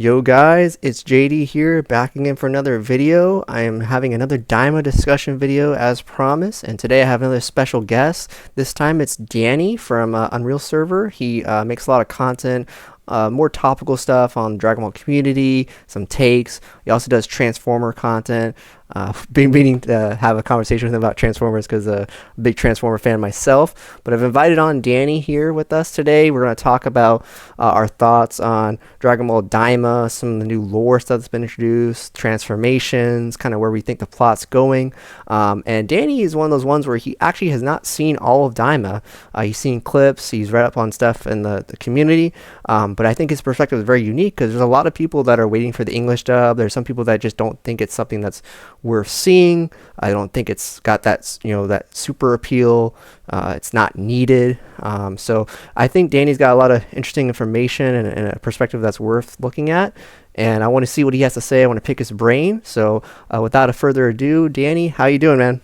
Yo guys, it's JD here, backing in for another video. I am having another Daima discussion video as promised, and today I have another special guest. This time it's Danny from Unreal Server. He makes a lot of content, more topical stuff on the Dragon Ball community, some takes. He also does Transformer content. Been meaning to have a conversation with him about Transformers because I'm a big Transformer fan myself. But I've invited on Danny here with us today. We're going to talk about our thoughts on Dragon Ball Daima, some of the new lore stuff that's been introduced, transformations, kind of where we think the plot's going. And Danny is one of those ones where he actually has not seen all of Daima. He's seen clips, he's read up on stuff in the community. But I think his perspective is very unique because there's a lot of people that are waiting for the English dub. There's some people that just don't think it's something that's worth seeing. I don't think it's got that that super appeal. It's not needed. So I think Danny's got a lot of interesting information and a perspective that's worth looking at. And I want to see what he has to say. I want to pick his brain. So without a further ado, Danny, how you doing, man?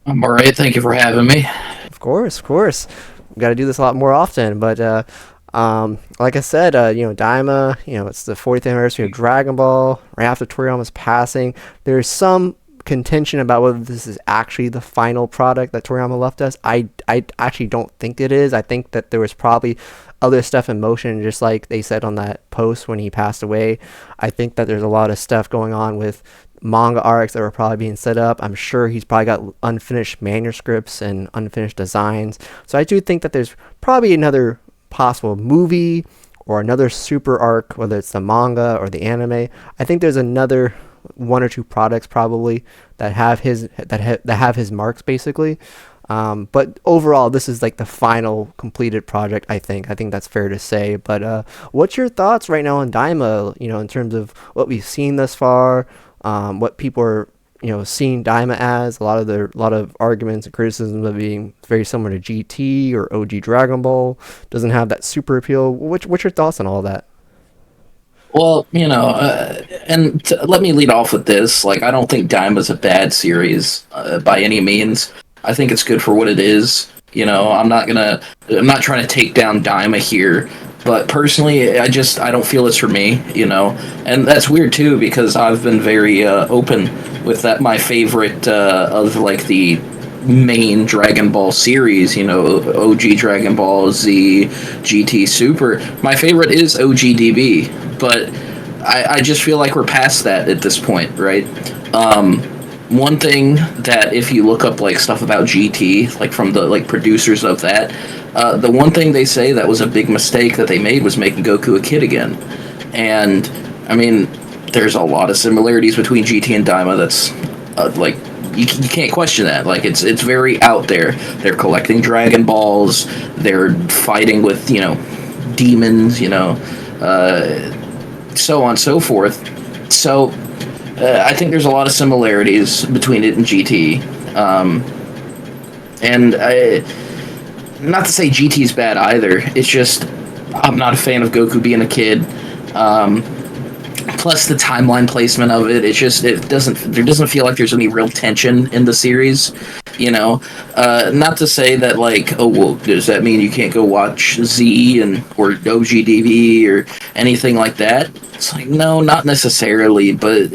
I'm all right. Thank you for having me. Of course, of course. We got to do this a lot more often. But like I said, Daima, it's the 40th anniversary of Dragon Ball. Right after Toriyama's passing, there's some contention about whether this is actually the final product that Toriyama left us. I actually don't think it is. I think that there was probably other stuff in motion, just like they said on that post when he passed away. I think that there's a lot of stuff going on with manga arcs that were probably being set up. I'm sure he's probably got unfinished manuscripts and unfinished designs. So I do think that there's probably another possible movie or another super arc, whether it's the manga or the anime. I think there's another one or two products probably that have his that have his marks basically. But overall, this is like the final completed project. I think that's fair to say. But what's your thoughts right now on Daima? In terms of what we've seen thus far, what people are seeing Daima as. A lot of arguments and criticisms of being very similar to GT or OG Dragon Ball. Doesn't have that super appeal. What's your thoughts on all that? Well, let me lead off with this. Like, I don't think Daima's a bad series by any means. I think it's good for what it is. I'm not trying to take down Daima here, but personally, I don't feel it's for me. And that's weird too because I've been very open with that. My favorite of like the main Dragon Ball series, OG Dragon Ball Z, GT Super. My favorite is OG DB, but I just feel like we're past that at this point, right? One thing that if you look up like stuff about GT, like from the like producers of that, the one thing they say that was a big mistake that they made was making Goku a kid again. And I mean, there's a lot of similarities between GT and Daima. That's like you can't question that. Like it's very out there. They're collecting Dragon Balls. They're fighting with demons. So on and so forth. So I think there's a lot of similarities between it and GT. Not to say GT's bad either. It's just I'm not a fan of Goku being a kid. Plus the timeline placement of it, there doesn't feel like there's any real tension in the series. Not to say that like, oh well, does that mean you can't go watch Z or OGDV or anything like that? It's like, no, not necessarily, but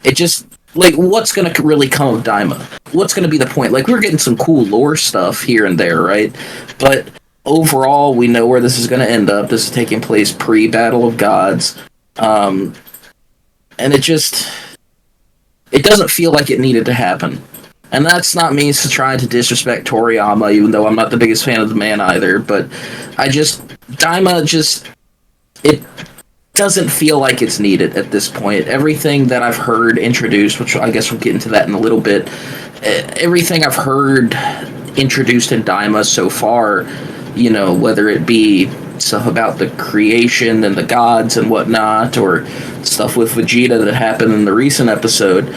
it just like, what's gonna really come of Daima? What's gonna be the point? Like, we're getting some cool lore stuff here and there, right? But overall, we know where this is gonna end up. This is taking place pre-Battle of Gods. And it doesn't feel like it needed to happen. And that's not me trying to disrespect Toriyama, even though I'm not the biggest fan of the man either, but Daima it doesn't feel like it's needed at this point. Everything that I've heard introduced, which I guess we'll get into that in a little bit, everything I've heard introduced in Daima so far, whether it be stuff about the creation and the gods and whatnot, or stuff with Vegeta that happened in the recent episode,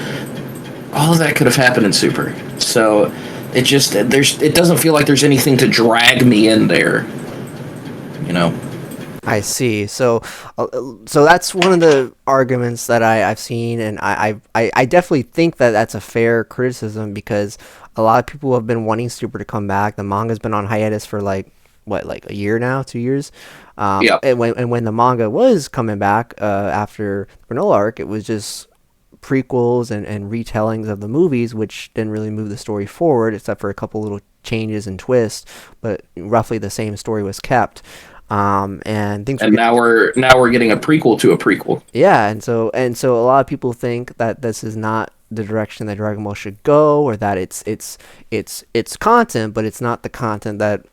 all of that could have happened in Super. So it doesn't feel like there's anything to drag me in there. I see. So that's one of the arguments that I've seen, and I definitely think that that's a fair criticism because a lot of people have been wanting Super to come back. The manga's been on hiatus for like what, like a year now, 2 years. Yeah. And when the manga was coming back after the Granola arc, it was just prequels and retellings of the movies, which didn't really move the story forward, except for a couple little changes and twists. But roughly the same story was kept, and things were And getting now we're getting a prequel to a prequel. yeah, and so a lot of people think that this is not the direction that Dragon Ball should go, or that it's content, but it's not the content that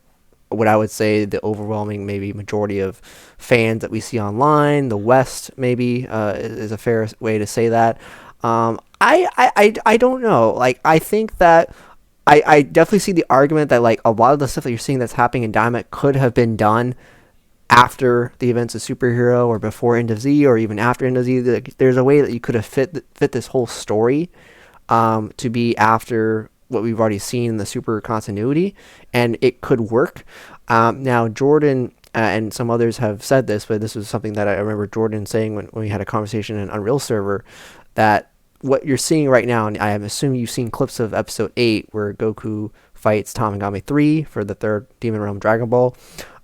what I would say the overwhelming maybe majority of fans that we see online, the West maybe is a fair way to say that. I don't know. Like I think that I definitely see the argument that like a lot of the stuff that you're seeing that's happening in Diamond could have been done after the events of Superhero or before End of Z or even after End of Z. There's a way that you could have fit this whole story to be after what we've already seen in the Super continuity, and it could work. Now, Jordan and some others have said this, but this was something that I remember Jordan saying when we had a conversation in Unreal server, that what you're seeing right now, and I am assuming you've seen clips of episode 8 where Goku fights Tamagami 3 for the third Demon Realm Dragon Ball.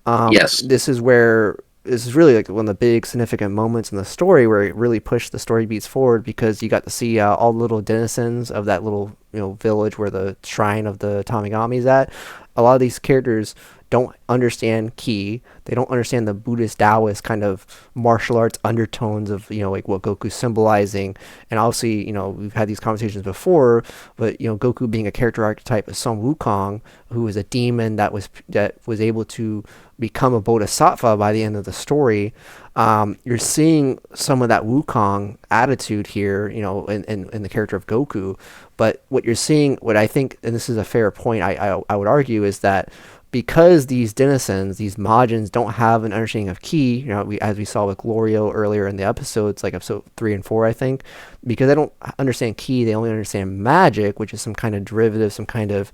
Yes. This is really like one of the big significant moments in the story where it really pushed the story beats forward, because you got to see all the little denizens of that little village where the shrine of the Tamagami is at. A lot of these characters don't understand ki. They don't understand the Buddhist Taoist kind of martial arts undertones of like what Goku's symbolizing. And obviously, we've had these conversations before, but Goku being a character archetype of Sun Wukong, who was a demon that was able to become a bodhisattva by the end of the story. You're seeing some of that Wukong attitude here, in the character of Goku. But what you're seeing, what I think, and this is a fair point, I would argue, is that because these denizens, these Majins, don't have an understanding of ki, as we saw with Glorio earlier in the episodes, like episode 3 and 4, I think, because they don't understand ki, they only understand magic, which is some kind of derivative, some kind of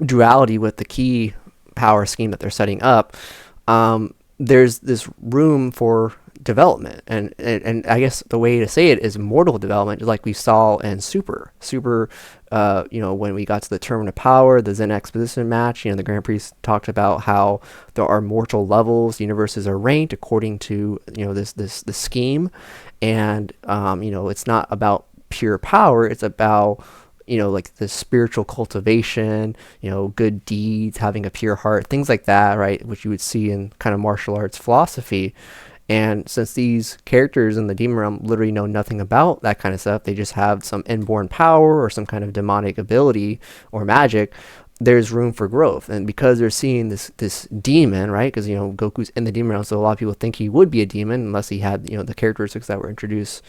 duality with the ki power scheme that they're setting up. There's this room for development, and I guess the way to say it is mortal development, like we saw in Super. When we got to the Tournament of Power, the Zen Exposition match, the Grand Priest talked about how there are mortal levels, universes are ranked according to this scheme, and it's not about pure power, it's about like the spiritual cultivation, good deeds, having a pure heart, things like that, right? Which you would see in kind of martial arts philosophy. And since these characters in the Demon Realm literally know nothing about that kind of stuff, they just have some inborn power or some kind of demonic ability or magic, there's room for growth. And because they're seeing this demon, right? Because, Goku's in the Demon Realm, so a lot of people think he would be a demon unless he had, the characteristics that were introduced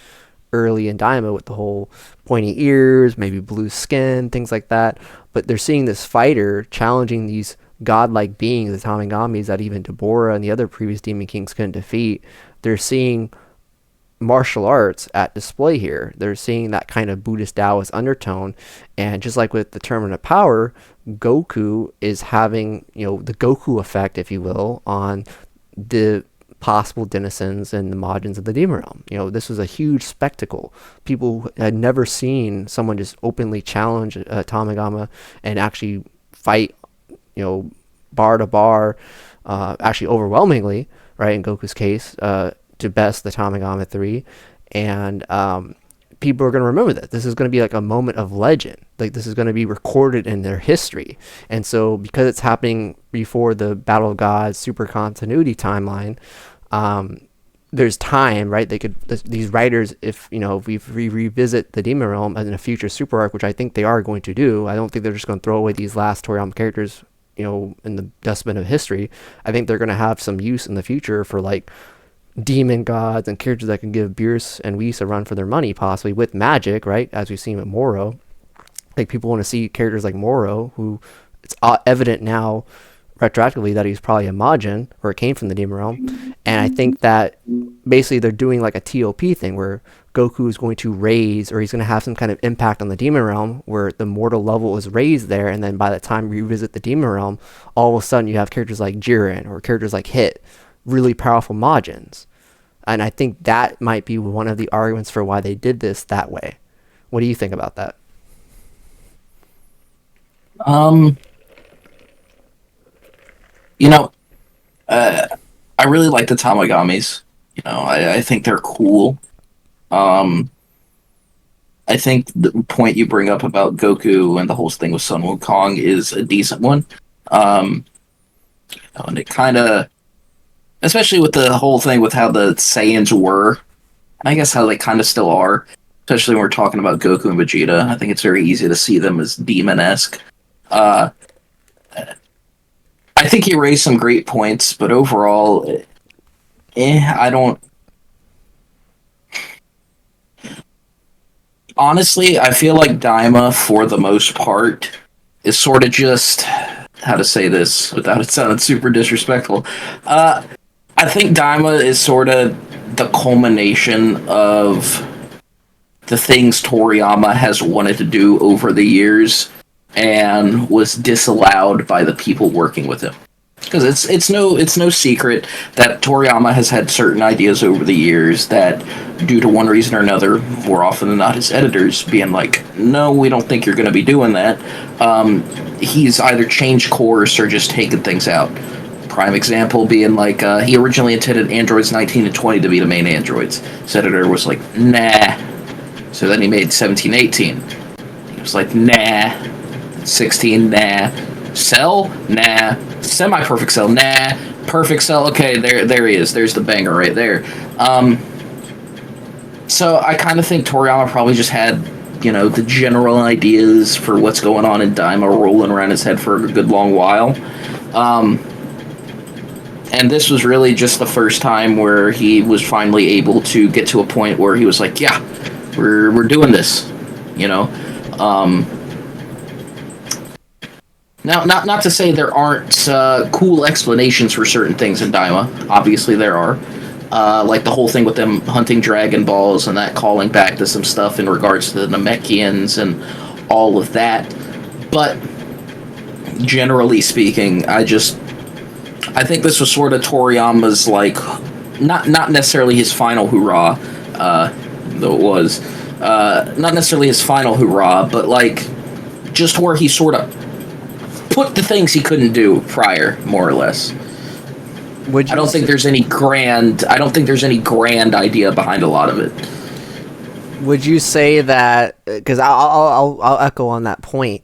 early in Daima with the whole pointy ears, maybe blue skin, things like that. But they're seeing this fighter challenging these godlike beings, the Tamigamis that even Deborah and the other previous Demon Kings couldn't defeat. They're seeing martial arts at display here. They're seeing that kind of Buddhist Taoist undertone. And just like with the Tournament of Power, Goku is having, the Goku effect, if you will, on the possible denizens and the Majins of the Demon Realm. This was a huge spectacle. People had never seen someone just openly challenge Tamagama and actually fight, bar to bar, actually overwhelmingly, right, in Goku's case, to best the Tamagami 3. And people are going to remember that. This is going to be like a moment of legend. Like, this is going to be recorded in their history. And so because it's happening before the Battle of Gods super continuity timeline, there's time, right? These writers, if we revisit the Demon Realm in a future super arc, which I think they are going to do, I don't think they're just going to throw away these last Toriyama characters, in the dustbin of history. I think they're going to have some use in the future for like demon gods and characters that can give Beerus and Whis a run for their money, possibly with magic, right? As we've seen with Moro. Like, people want to see characters like Moro, who it's evident now retroactively that he's probably a Majin, or it came from the Demon Realm. And I think that basically they're doing like a TOP thing where Goku is going to raise, or he's going to have some kind of impact on the Demon Realm where the mortal level is raised there, and then by the time we revisit the Demon Realm, all of a sudden you have characters like Jiren or characters like Hit, really powerful Majins. And I think that might be one of the arguments for why they did this that way. What do you think about that? You know, I really like the Tamagamis. I think they're cool. Um, I think the point you bring up about Goku and the whole thing with Sun Wukong is a decent one. Um, and it kind of, especially with the whole thing with how the Saiyans were, and I guess how they kind of still are, especially when we're talking about Goku and Vegeta. I think it's very easy to see them as demon-esque. Uh, I think he raised some great points, but overall, I don't. Honestly, I feel like Daima, for the most part, is sort of just how to say this without it sounding super disrespectful. Uh, I think Daima is sort of the culmination of the things Toriyama has wanted to do over the years and was disallowed by the people working with him. Because it's no secret that Toriyama has had certain ideas over the years that, due to one reason or another, more often than not, his editors being like, "No, we don't think you're going to be doing that." He's either changed course or just taken things out. Prime example being like he originally intended androids 19 and 20 to be the main androids. His editor was like, "Nah." So then he made 17, 18. He was like, "Nah." 16, nah. Cell, nah. Semi-perfect cell, nah. Perfect cell, okay, there he is. There's the banger right there. So I kind of think Toriyama probably just had, the general ideas for what's going on in Daima rolling around his head for a good long while. And this was really just the first time where he was finally able to get to a point where he was like, yeah, we're doing this, you know. Now, not to say there aren't cool explanations for certain things in Daima. Obviously, there are. Like the whole thing with them hunting Dragon Balls and that calling back to some stuff in regards to the Namekians and all of that. But generally speaking, I think this was sort of Toriyama's, like, not necessarily his final hurrah, though it was. Not necessarily his final hurrah, but, like, just where he sort of put the things he couldn't do prior, more or less. I don't think there's any grand idea behind a lot of it. Would you say that? Because I'll echo on that point.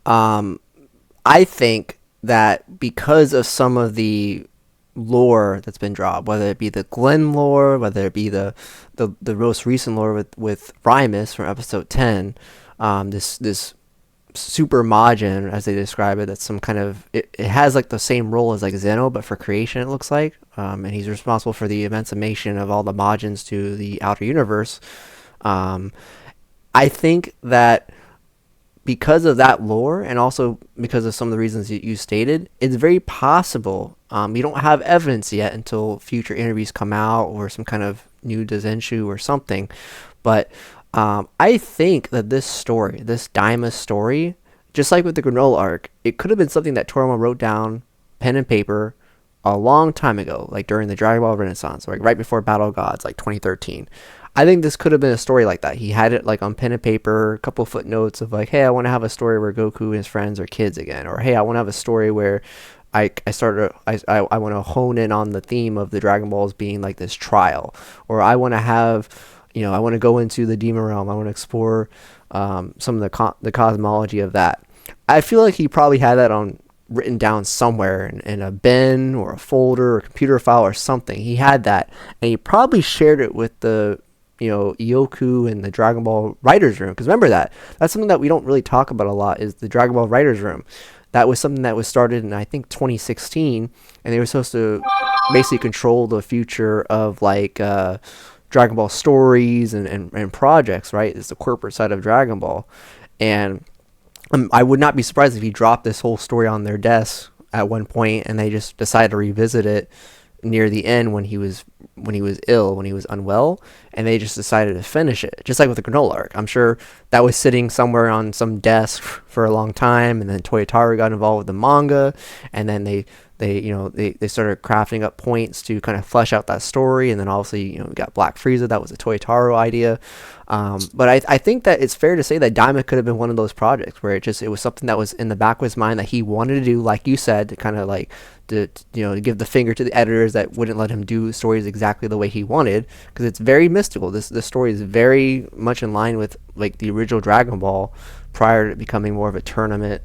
I think that because of some of the lore that's been dropped, whether it be the Glind Lore, whether it be the most recent lore with Rymus from episode 10, this super Majin, as they describe it, that's some kind of it has like the same role as like Zeno, but for creation, it looks like, and he's responsible for the emancipation of all the Majins to the outer universe. I think that because of that lore, and also because of some of the reasons you stated, it's very possible. You don't have evidence yet until future interviews come out or some kind of new Dazenshu or something, but I think that this story, this Daima story, just like with the Granola arc, it could have been something that Toriyama wrote down, pen and paper, a long time ago, like during the Dragon Ball Renaissance, like right before Battle of Gods, like 2013. I think this could have been a story like that. He had it like on pen and paper, a couple of footnotes of like, hey, I want to have a story where Goku and his friends are kids again, or hey, I want to have a story where I want to hone in on the theme of the Dragon Balls being like this trial, or I want to have, I want to go into the demon realm. I want to explore some of the cosmology of that. I feel like he probably had that written down somewhere in a bin or a folder or computer file or something. He had that, and he probably shared it with the Ioku and the Dragon Ball writers room. Because remember that's something that we don't really talk about a lot, is the Dragon Ball writers room. That was something that was started in, I think, 2016, and they were supposed to basically control the future of like Dragon Ball stories and projects, right? It's the corporate side of Dragon Ball. And I would not be surprised if he dropped this whole story on their desk at one point and they just decided to revisit it near the end when he was ill, when he was unwell, and they just decided to finish it, just like with the Granola arc. I'm sure that was sitting somewhere on some desk for a long time, and then Toyotaru got involved with the manga, and then they they started crafting up points to kind of flesh out that story, and then obviously we got Black Frieza. That was a Toyotaro idea. But I think that it's fair to say that Daima could have been one of those projects where it was something that was in the back of his mind that he wanted to do, like you said, to kind of like to give the finger to the editors that wouldn't let him do stories exactly the way he wanted, because it's very mystical. This story is very much in line with like the original Dragon Ball prior to becoming more of a tournament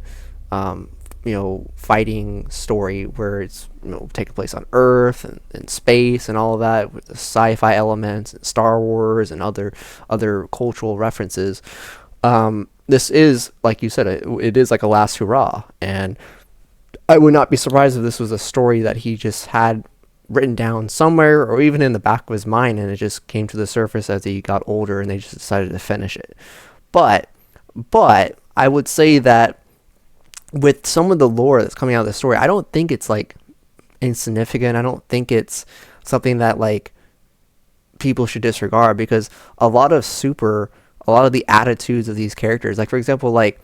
fighting story where it's taking place on Earth and space and all of that with the sci-fi elements and Star Wars and other cultural references. This is, like you said, it is like a last hurrah, and I would not be surprised if this was a story that he just had written down somewhere or even in the back of his mind, and it just came to the surface as he got older and they just decided to finish it. But I would say that with some of the lore that's coming out of the story, I don't think it's like insignificant. I don't think it's something that like people should disregard, because a lot of the attitudes of these characters, like for example, like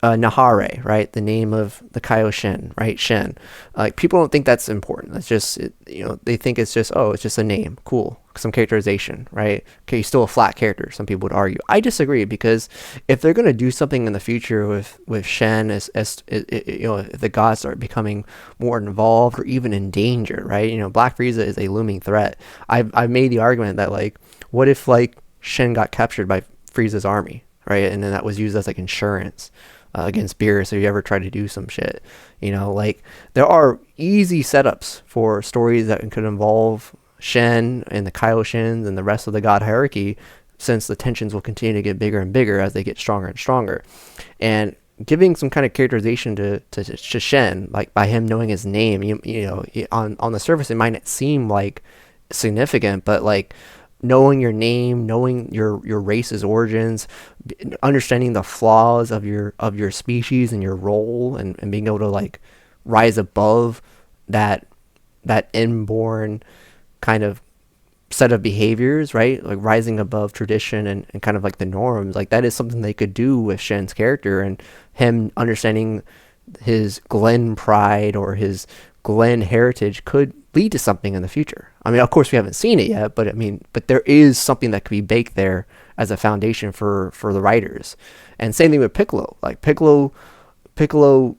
Nahare, right? The name of the Kaioshin, right? Shin. Like people don't think that's important. That's just, they think it's just, it's just a name. Cool. Some characterization, right? Okay, he's still a flat character, some people would argue. I disagree, because if they're going to do something in the future with Shen, as if the gods start becoming more involved or even in danger, right? Black Frieza is a looming threat. I've made the argument that like, what if like Shen got captured by Frieza's army, right? And then that was used as like insurance against Beerus, if you ever try to do some shit. Like there are easy setups for stories that could involve Shen and the Kaioshins and the rest of the god hierarchy, since the tensions will continue to get bigger and bigger as they get stronger and stronger. And giving some kind of characterization to Shen, like by him knowing his name, on the surface it might not seem like significant, but like knowing your name, knowing your race's origins, understanding the flaws of your species and your role, and being able to like rise above that inborn kind of set of behaviors, right? Like rising above tradition and kind of like the norms. Like that is something they could do with Shen's character, and him understanding his Glen pride or his Glen heritage could lead to something in the future. I mean, of course we haven't seen it yet, but there is something that could be baked there as a foundation for the writers. And same thing with Piccolo. Like Piccolo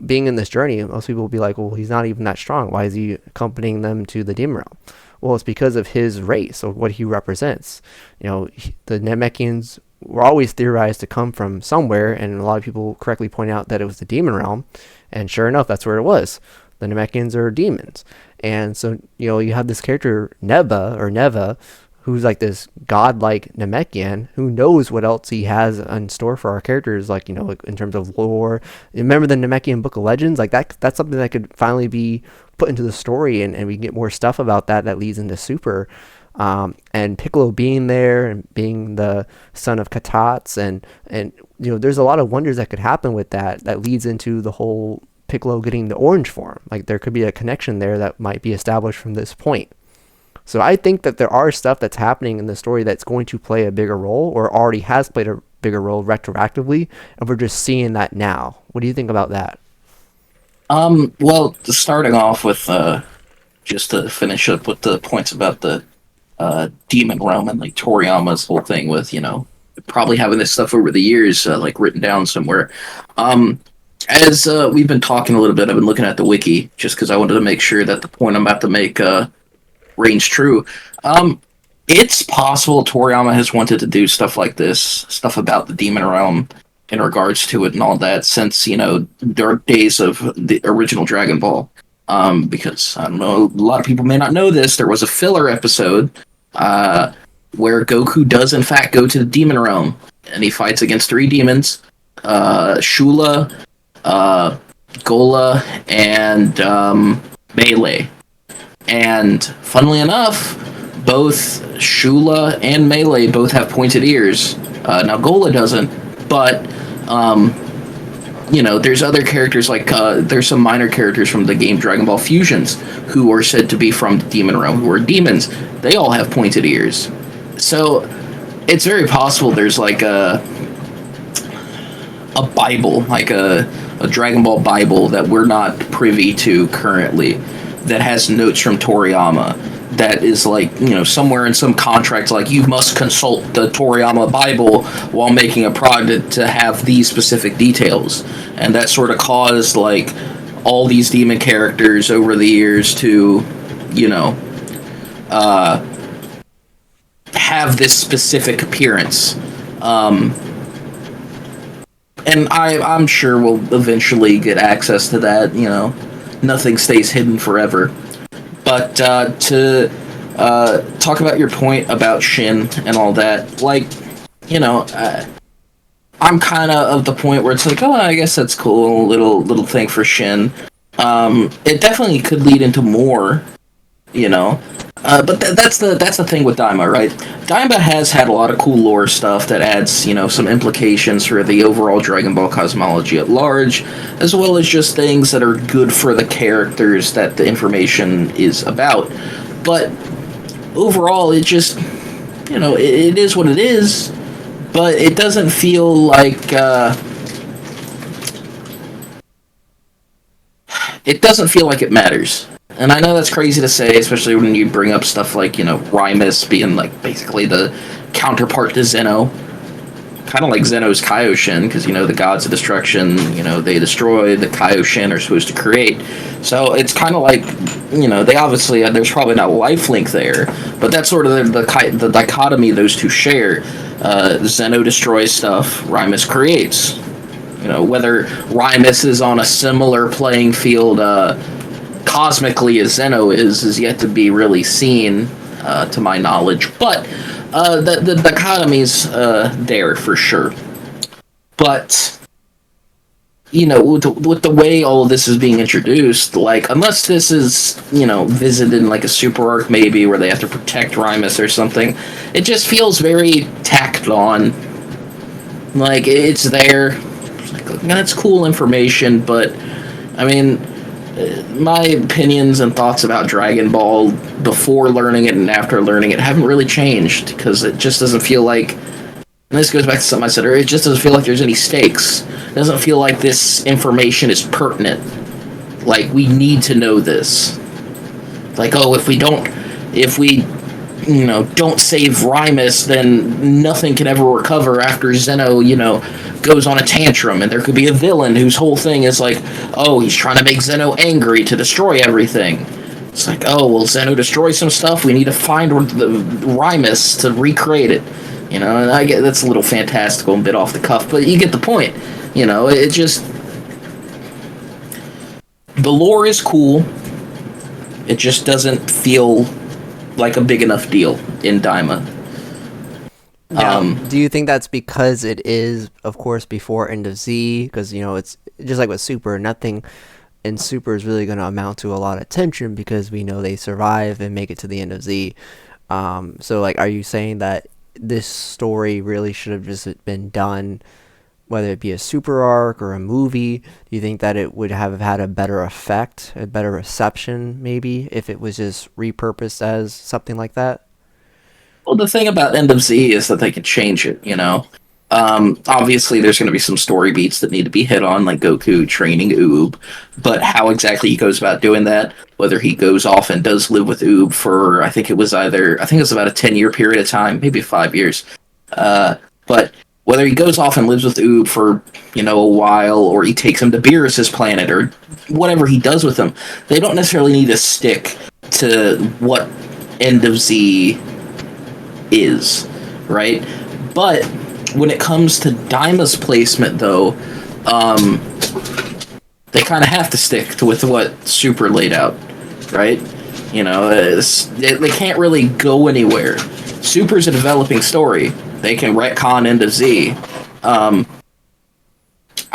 being in this journey, most people will be like, well, he's not even that strong. Why is he accompanying them to the Demon Realm? Well, it's because of his race, or what he represents. The Namekians were always theorized to come from somewhere, and a lot of people correctly point out that it was the Demon Realm, and sure enough, that's where it was. The Namekians are demons. And so, you have this character, Neva, who's like this godlike Namekian who knows what else he has in store for our characters, like, in terms of lore. Remember the Namekian Book of Legends? Like that's something that could finally be put into the story, and we can get more stuff about that leads into Super. And Piccolo being there and being the son of Katats, and there's a lot of wonders that could happen with that leads into the whole Piccolo getting the orange form. Like there could be a connection there that might be established from this point. So I think that there are stuff that's happening in the story that's going to play a bigger role, or already has played a bigger role retroactively, and we're just seeing that now. What do you think about that? Well, starting off with just to finish up with the points about the Demon Realm and like Toriyama's whole thing with probably having this stuff over the years like written down somewhere. As we've been talking a little bit, I've been looking at the wiki just because I wanted to make sure that the point I'm about to make rings true. It's possible Toriyama has wanted to do stuff like this, stuff about the Demon Realm in regards to it and all that, since, dark days of the original Dragon Ball. Because, I don't know, a lot of people may not know this, there was a filler episode where Goku does in fact go to the Demon Realm, and he fights against 3 demons, Shula, Gola, and Melee. And funnily enough, both Shula and Melee both have pointed ears. Now Gola doesn't, but there's other characters like there's some minor characters from the game Dragon Ball Fusions who are said to be from the Demon Realm, who are demons. They all have pointed ears. So it's very possible there's like a Bible, like a Dragon Ball Bible that we're not privy to currently. that has notes from Toriyama. That is like, somewhere in some contract, like you must consult the Toriyama Bible while making a product to have these specific details. And that sort of caused like all these demon characters over the years to, have this specific appearance. And I'm sure we'll eventually get access to that. Nothing stays hidden forever. But to talk about your point about Shin and all that, like, I'm kind of the point where it's like, oh, I guess that's cool, little thing for Shin. It definitely could lead into more, but that's the thing with Daima, right? Daima has had a lot of cool lore stuff that adds, some implications for the overall Dragon Ball cosmology at large, as well as just things that are good for the characters that the information is about. But overall, it just, it is what it is, but it doesn't feel like, it matters. And I know that's crazy to say, especially when you bring up stuff like, Rymus being, like, basically the counterpart to Zeno. Kind of like Zeno's Kaioshin, because, the gods of destruction, they destroy, the Kaioshin are supposed to create. So it's kind of like, they obviously, there's probably not a life link there, but that's sort of the dichotomy those two share. Zeno destroys stuff, Rymus creates. Whether Rymus is on a similar playing field, cosmically as Zeno is yet to be really seen, to my knowledge. But the dichotomy's there for sure. But with the way all of this is being introduced, like, unless this is visited in like a super arc maybe where they have to protect Rymus or something, it just feels very tacked on. Like, it's there. That's cool information, but I mean, my opinions and thoughts about Dragon Ball before learning it and after learning it haven't really changed, because it just doesn't feel like, and this goes back to something I said earlier, it just doesn't feel like there's any stakes. It doesn't feel like this information is pertinent. Like, we need to know this. Like, oh, if we don't save Rymus, then nothing can ever recover after Zeno, goes on a tantrum, and there could be a villain whose whole thing is like, oh, he's trying to make Zeno angry to destroy everything. It's like, oh, well, Zeno destroys some stuff, we need to find the Rymus to recreate it. And I get that's a little fantastical and a bit off the cuff, but you get the point. It just, the lore is cool. It just doesn't feel like a big enough deal in Daima. Now, do you think that's because it is, of course, before End of Z? Because, it's just like with Super, nothing in Super is really going to amount to a lot of tension because we know they survive and make it to the End of Z. So, like, are you saying that this story really should have just been done, whether it be a Super arc or a movie? Do you think that it would have had a better effect, a better reception, maybe, if it was just repurposed as something like that? Well, the thing about End of Z is that they can change it, Obviously, there's going to be some story beats that need to be hit on, like Goku training Oob, but how exactly he goes about doing that, whether he goes off and does live with Oob for, I think it was about a 10-year period of time, maybe 5 years, but whether he goes off and lives with Oob for, a while, or he takes him to Beerus's planet, or whatever he does with him, they don't necessarily need to stick to what End of Z is, right? But when it comes to Daima's placement, though, they kind of have to stick to with what Super laid out, right? They can't really go anywhere. Super's a developing story. They can retcon End of Z. I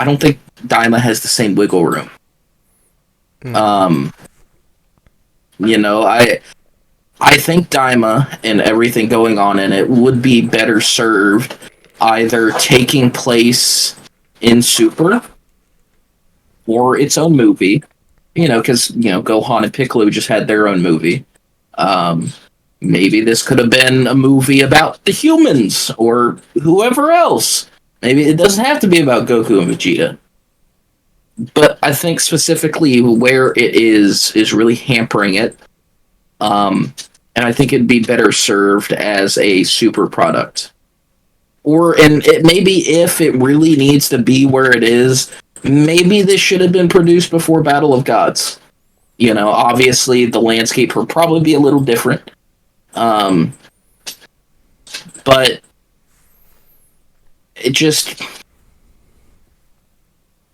don't think Daima has the same wiggle room. I think Daima and everything going on in it would be better served either taking place in Super or its own movie, because, Gohan and Piccolo just had their own movie. Maybe this could have been a movie about the humans or whoever else. Maybe it doesn't have to be about Goku and Vegeta. but I think specifically where it is really hampering it. And I think it'd be better served as a super product. And it maybe if it really needs to be where it is, maybe this should have been produced before Battle of Gods. Obviously the landscape would probably be a little different. Um, but it just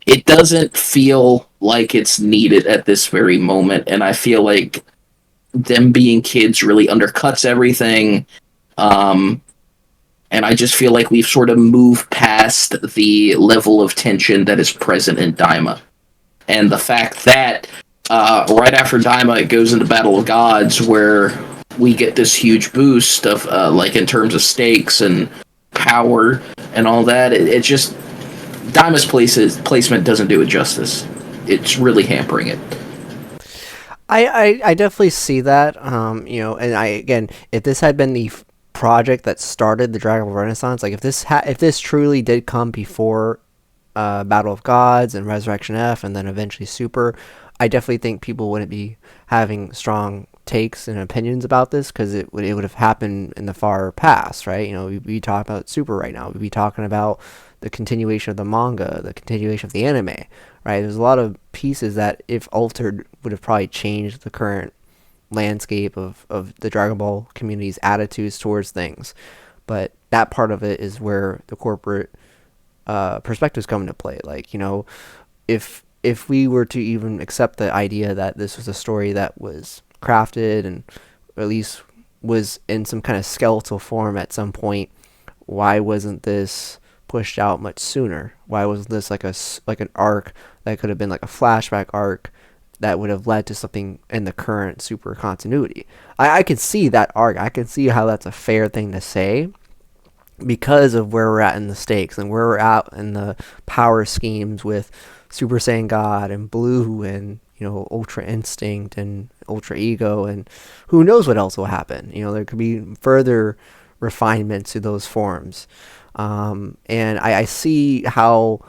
it doesn't feel like it's needed at this very moment, and I feel like them being kids really undercuts everything. Um, and I just feel like we've sort of moved past the level of tension that is present in Daima. And the fact that right after Daima, it goes into Battle of Gods, where we get this huge boost of, like, in terms of stakes and power and all that. It just Daima's placement doesn't do it justice. It's really hampering it. I definitely see that. And again, if this had been the project that started the Dragon Ball Renaissance, like if this truly did come before Battle of Gods and Resurrection F, and then eventually Super, I definitely think people wouldn't be having strong takes and opinions about this, because it would have happened in the far past, right? We'd be talking about Super right now. We'd be talking about the continuation of the manga, the continuation of the anime, right? There's a lot of pieces that, if altered, would have probably changed the current landscape of the Dragon Ball community's attitudes towards things. But that part of it is where the corporate perspectives come into play. Like, if we were to even accept the idea that this was a story that was crafted and at least was in some kind of skeletal form at some point, why wasn't this pushed out much sooner? Why wasn't this like an arc that could have been like a flashback arc that would have led to something in the current Super continuity? I can see that arc. I can see how that's a fair thing to say, because of where we're at in the stakes and where we're at in the power schemes with Super Saiyan God and Blue and Ultra Instinct and Ultra Ego, and who knows what else will happen. There could be further refinements to those forms. And I see how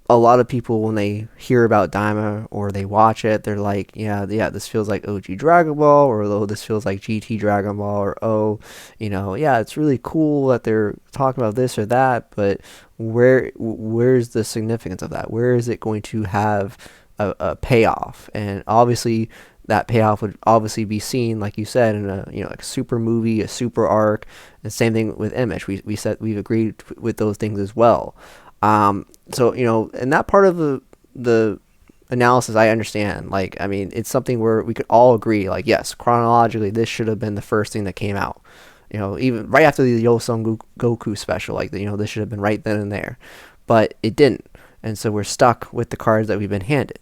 a lot of people, when they hear about Daima or they watch it, they're like, yeah, this feels like OG Dragon Ball, or oh, this feels like GT Dragon Ball, or yeah, it's really cool that they're talking about this or that, but where's the significance of that? Where is it going to have a payoff? And obviously that payoff would obviously be seen, like you said, in like a super movie, a super arc. The same thing with Image. We said we've agreed with those things as well. So in that part of the analysis, I understand. Like, I mean, it's something where we could all agree. Like, yes, chronologically, this should have been the first thing that came out. Even right after the Yosung Goku special, like, this should have been right then and there, but it didn't, and so we're stuck with the cards that we've been handed.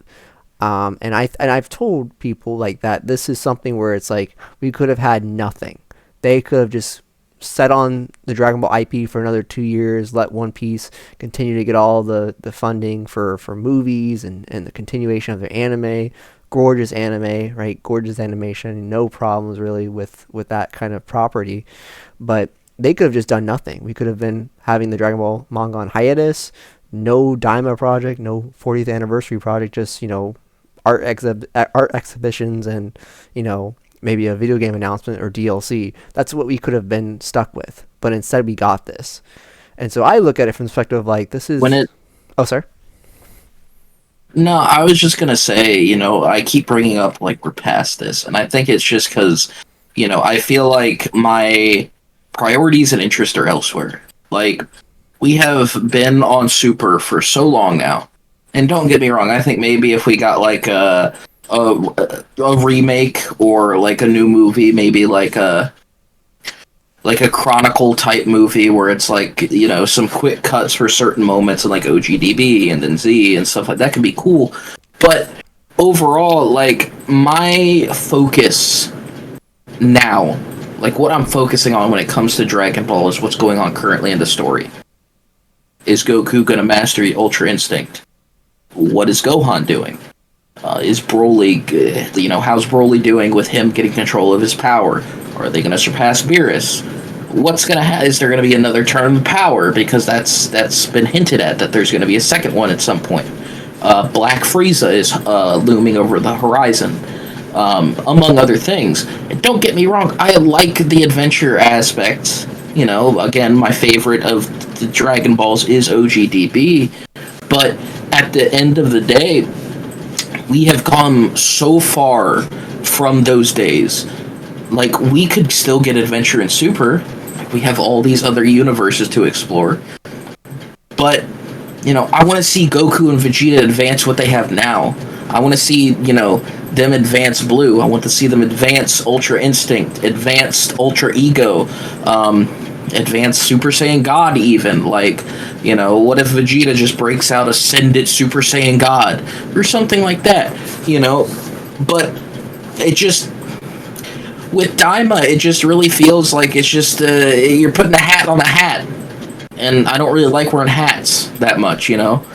And I've told people like that this is something where it's like we could have had nothing. They could have just set on the Dragon Ball IP for another 2 years, let One Piece continue to get all the funding for movies and the continuation of their anime. Gorgeous anime, right? Gorgeous animation. No problems really with that kind of property. But they could have just done nothing. We could have been having the Dragon Ball manga on hiatus. No Daima project, no 40th anniversary project, just, art exhibitions and, maybe a video game announcement or DLC. That's what we could have been stuck with. But instead we got this. And so I look at it from the perspective of like, this is... Oh, sorry? No, I was just gonna say, I keep bringing up, like, we're past this, and I think it's just because, I feel like my priorities and interests are elsewhere. Like, we have been on Super for so long now, and don't get me wrong, I think maybe if we got, like, a remake or, like, a new movie, maybe like a Chronicle type movie where it's like, some quick cuts for certain moments and like OGDB and then Z and stuff like that could be cool. But overall, like, my focus now, like what I'm focusing on when it comes to Dragon Ball is what's going on currently in the story. Is Goku going to master Ultra Instinct? What is Gohan doing? Is Broly, how's Broly doing with him getting control of his power? Are they going to surpass Beerus? What's going to happen? Is there going to be another turn of power? Because that's been hinted at that there's going to be a second one at some point. Black Frieza is looming over the horizon, among other things. And don't get me wrong, I like the adventure aspect. You know, again, my favorite of the Dragon Balls is OGDB, but at the end of the day, we have come so far from those days. Like, we could still get adventure in Super. We have all these other universes to explore. But, you know, I want to see Goku and Vegeta advance what they have now. I want to see, you know, them advance Blue. I want to see them advance Ultra Instinct, advance Ultra Ego, advance Super Saiyan God even. Like, you know, what if Vegeta just breaks out Ascended Super Saiyan God? Or something like that, you know? But it just... With Daima, it just really feels like it's just, you're putting a hat on a hat. And I don't really like wearing hats that much, you know?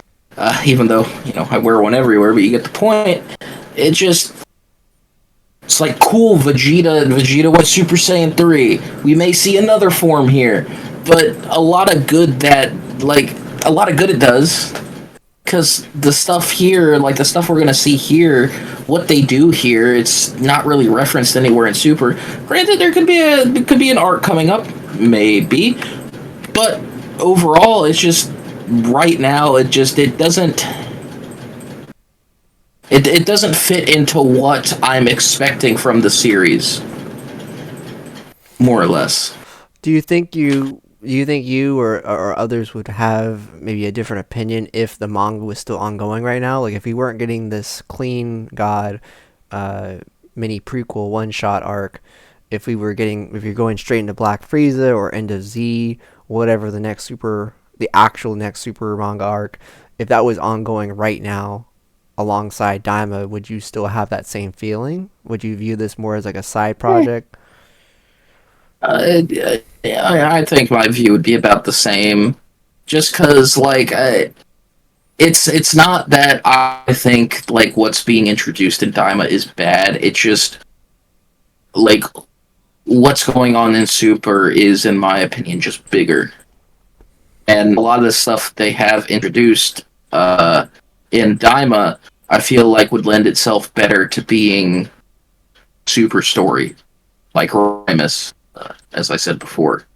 Even though, you know, I wear one everywhere, but you get the point. It just... It's like, cool, Vegeta went Super Saiyan 3. We may see another form here. But a lot of good it does. Because the stuff here, like the stuff we're going to see here, what they do here, it's not really referenced anywhere in Super. Granted, there could be an arc coming up, maybe. But overall, it's just, right now, it doesn't fit into what I'm expecting from the series, more or less. Do you think you or others would have maybe a different opinion if the manga was still ongoing right now? Like if we weren't getting this clean God mini prequel one shot arc, if you're going straight into Black Frieza or into Z, whatever the actual next Super manga arc, if that was ongoing right now alongside Daima, would you still have that same feeling? Would you view this more as like a side project? I think my view would be about the same. Just because, like, it's not that I think like what's being introduced in Daima is bad. It's just like what's going on in Super is, in my opinion, just bigger. And a lot of the stuff they have introduced in Daima, I feel like would lend itself better to being Super story, like Rymus, as I said before.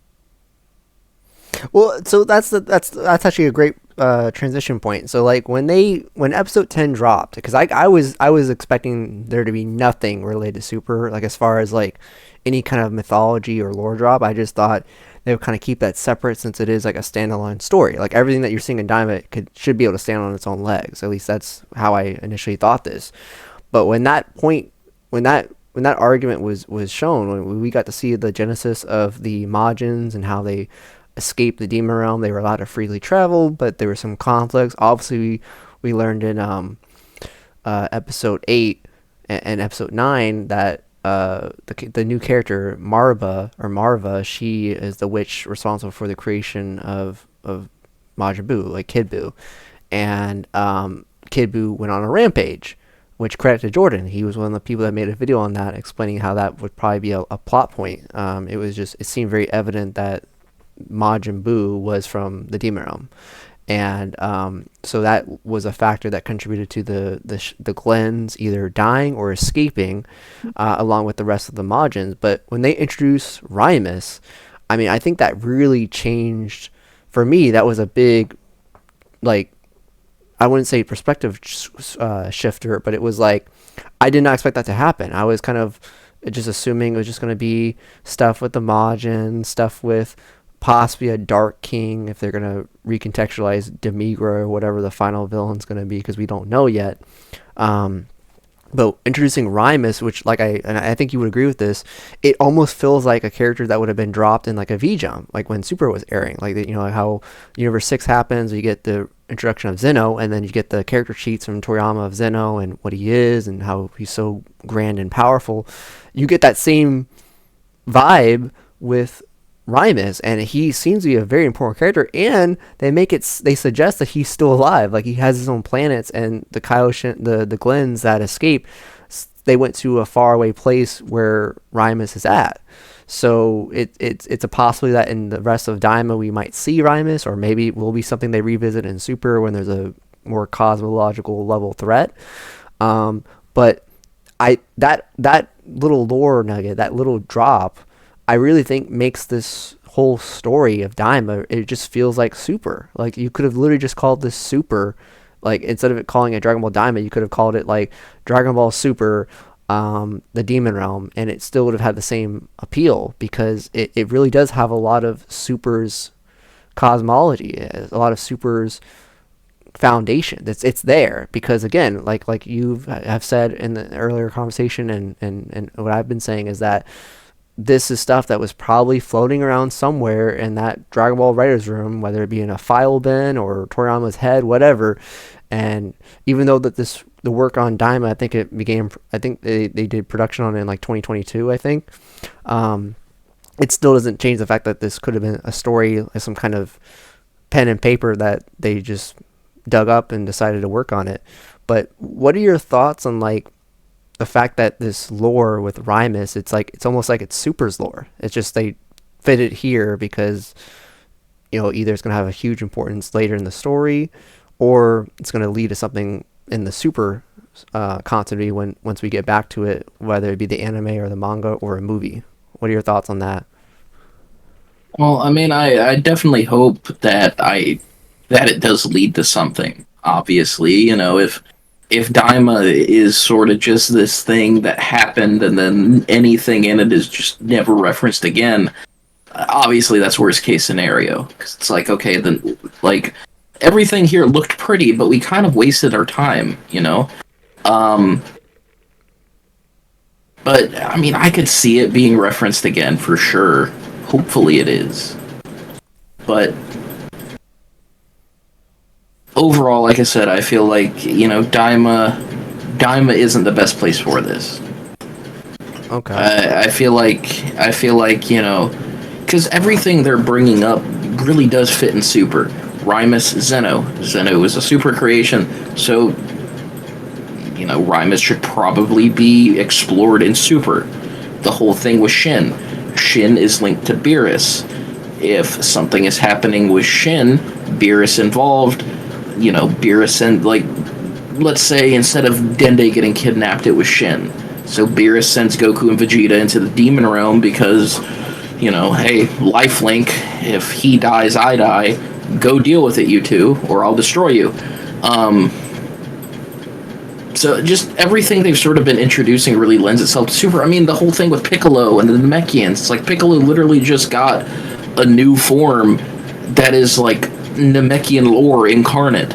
Well, so that's actually a great transition point. So like when episode 10 dropped, because I was expecting there to be nothing related to Super, like as far as like any kind of mythology or lore drop. I just thought they would kind of keep that separate since it is like a standalone story. Like everything that you're seeing in Diamond should be able to stand on its own legs. At least that's how I initially thought this. But when that argument was shown, when we got to see the genesis of the Majins and how they escaped the demon realm, they were allowed to freely travel, but there were some conflicts. Obviously, we learned in episode 8 and episode 9 that the new character Marva, she is the witch responsible for the creation of Majin Buu, like Kid Buu, and Kid Buu went on a rampage, which credit to Jordan. He was one of the people that made a video on that, explaining how that would probably be a plot point. It seemed very evident that Majin Buu was from the demon realm, and so that was a factor that contributed to the Glens either dying or escaping, along with the rest of the Majins. But when they introduced Rymus, I mean, I think that really changed for me. That was a big, like, I wouldn't say perspective shifter, but it was like I did not expect that to happen. I was kind of just assuming it was just going to be stuff with the Majin, stuff with possibly a Dark King if they're going to recontextualize Demigra or whatever the final villain's going to be, because we don't know yet. But introducing Rymus, which I think you would agree with this, it almost feels like a character that would have been dropped in like a V-Jump, like when Super was airing, like like how Universe 6 happens, you get the introduction of Zeno, and then you get the character sheets from Toriyama of Zeno and what he is and how he's so grand and powerful. You get that same vibe with Rymus, and he seems to be a very important character, and they suggest that he's still alive, like he has his own planets, and the Kaioshin, the Glens that escape, they went to a faraway place where Rymus is at. So it's a possibility that in the rest of Daima we might see Rymus, or maybe it will be something they revisit in Super when there's a more cosmological level threat. But that little lore nugget, that little drop, I really think makes this whole story of Daima, it just feels like Super. Like you could have literally just called this Super, like instead of it calling it Dragon Ball Daima, you could have called it like Dragon Ball Super, the Demon Realm, and it still would have had the same appeal because it really does have a lot of Super's cosmology, a lot of Super's foundation. It's there because again, like you have said in the earlier conversation, and what I've been saying is that this is stuff that was probably floating around somewhere in that Dragon Ball writers room, whether it be in a file bin or Toriyama's head, whatever. And even though that the work on Daima, I think they did production on it in like 2022, I think. It still doesn't change the fact that this could have been a story, some kind of pen and paper that they just dug up and decided to work on it. But what are your thoughts on like the fact that this lore with Rymus, it's almost like it's Super's lore. It's just they fit it here because either it's going to have a huge importance later in the story, or it's going to lead to something in the Super continuity once we get back to it, whether it be the anime or the manga or a movie. What are your thoughts on that? Well, I mean, I definitely hope that it does lead to something. Obviously, if Daima is sort of just this thing that happened and then anything in it is just never referenced again, obviously that's worst case scenario. Because it's like, okay, then like everything here looked pretty, but we kind of wasted our time. But I mean, I could see it being referenced again for sure. Hopefully it is. But overall, like I said, I feel like, Daima isn't the best place for this. Okay. I feel like, because everything they're bringing up really does fit in Super. Rymus, Zeno is a Super creation, so, Rymus should probably be explored in Super. The whole thing with Shin is linked to Beerus. If something is happening with Shin, Beerus involved, Beerus and, like, let's say instead of Dende getting kidnapped, it was Shin. So Beerus sends Goku and Vegeta into the Demon Realm because, hey, lifelink, if he dies, I die, go deal with it, you two, or I'll destroy you. So just everything they've sort of been introducing really lends itself to Super. I mean, the whole thing with Piccolo and the Namekians, it's like Piccolo literally just got a new form that is like Namekian lore incarnate.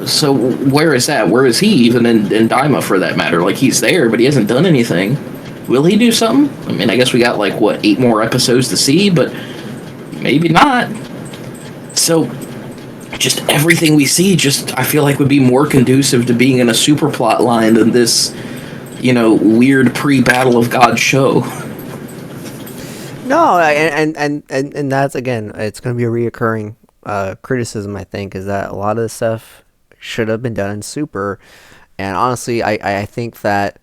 So where is that? Where is he even in Daima for that matter? Like he's there, but he hasn't done anything. Will he do something? I mean, I guess we got like 8 more episodes to see, but maybe not. So just everything we see, I feel like would be more conducive to being in a Super plot line than this, weird pre-Battle of God show. No, and that's again, it's going to be a reoccurring criticism. I think is that a lot of this stuff should have been done in Super, and honestly, I think that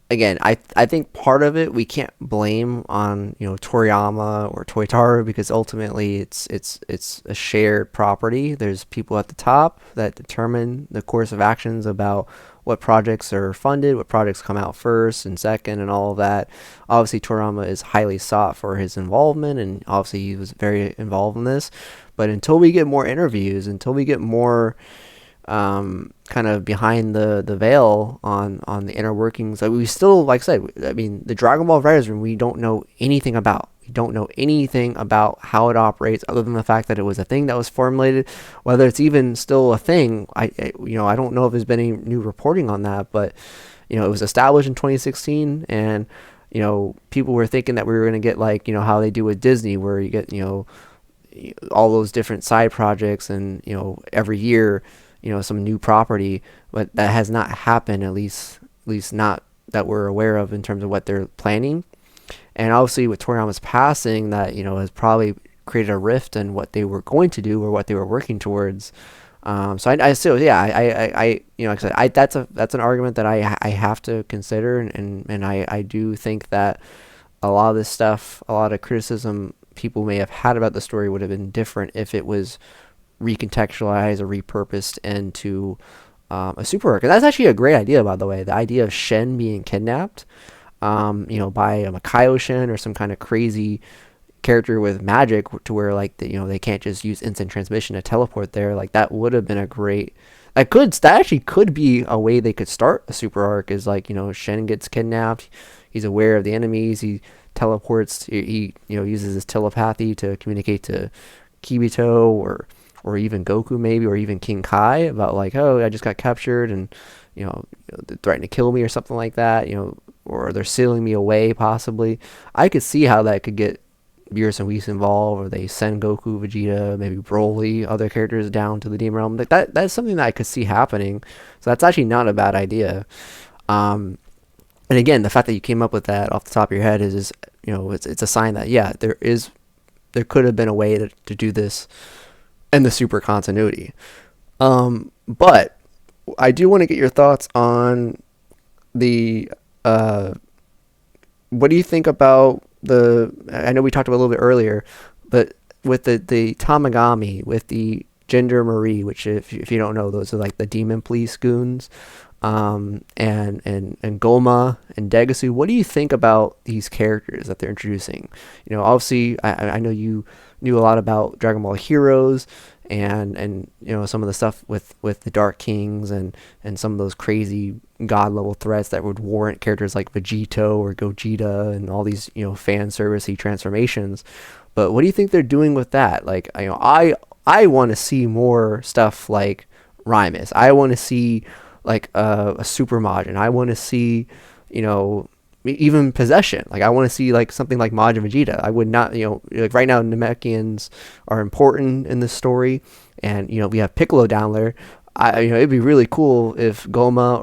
again, I think part of it we can't blame on Toriyama or Toyotaro because ultimately it's a shared property. There's people at the top that determine the course of actions about what projects are funded, what projects come out first and second, and all of that. Obviously, Toriyama is highly sought for his involvement, and obviously he was very involved in this. But until we get more interviews, until we get more kind of behind the veil on the inner workings, we still, like I said, I mean, the Dragon Ball writers room, we don't know anything about. We don't know anything about how it operates other than the fact that it was a thing that was formulated. Whether it's even still a thing, I don't know if there's been any new reporting on that, but it was established in 2016, and people were thinking that we were going to get like how they do with Disney, where you get all those different side projects, and every year some new property, but that has not happened, at least not that we're aware of in terms of what they're planning. And obviously with Toriyama's passing, that has probably created a rift in what they were going to do or what they were working towards. So I still, yeah, I like I said, that's an argument that I have to consider, and I do think that a lot of this stuff, a lot of criticism people may have had about the story would have been different if it was recontextualized or repurposed into a super arc. And that's actually a great idea, by the way. The idea of Shen being kidnapped, by a Makaio Shen or some kind of crazy character with magic, to where like they can't just use instant transmission to teleport there. Like that would have been a great. That actually could be a way they could start a super arc. Is like Shen gets kidnapped. He's aware of the enemies. He teleports. He uses his telepathy to communicate to Kibito or even Goku maybe, or even King Kai about like, oh, I just got captured and they're threatening to kill me or something like that. Or they're sealing me away possibly. I could see how that could get Beerus and Whis involved, or they send Goku, Vegeta, maybe Broly, other characters down to the Demon Realm. Like that's something that I could see happening. So that's actually not a bad idea. And again, the fact that you came up with that off the top of your head is it's a sign that there could have been a way to do this in the super continuity. But I do want to get your thoughts on the what do you think about I know we talked about a little bit earlier, but with the Tamagami, with the Gendarmerie, which if you don't know, those are like the demon police goons, and Goma and Degasu. What do you think about these characters that they're introducing? Obviously, I know you knew a lot about Dragon Ball Heroes and some of the stuff with the Dark Kings and some of those crazy god level threats that would warrant characters like Vegito or Gogeta and all these fan servicey transformations. But what do you think they're doing with that? Like I want to see more stuff like Rymus. I want to see like a Super Majin. I want to see even Possession. Like I want to see like something like Majin Vegeta. I would not, like right now Namekians are important in this story, and we have Piccolo down there. It'd be really cool if Goma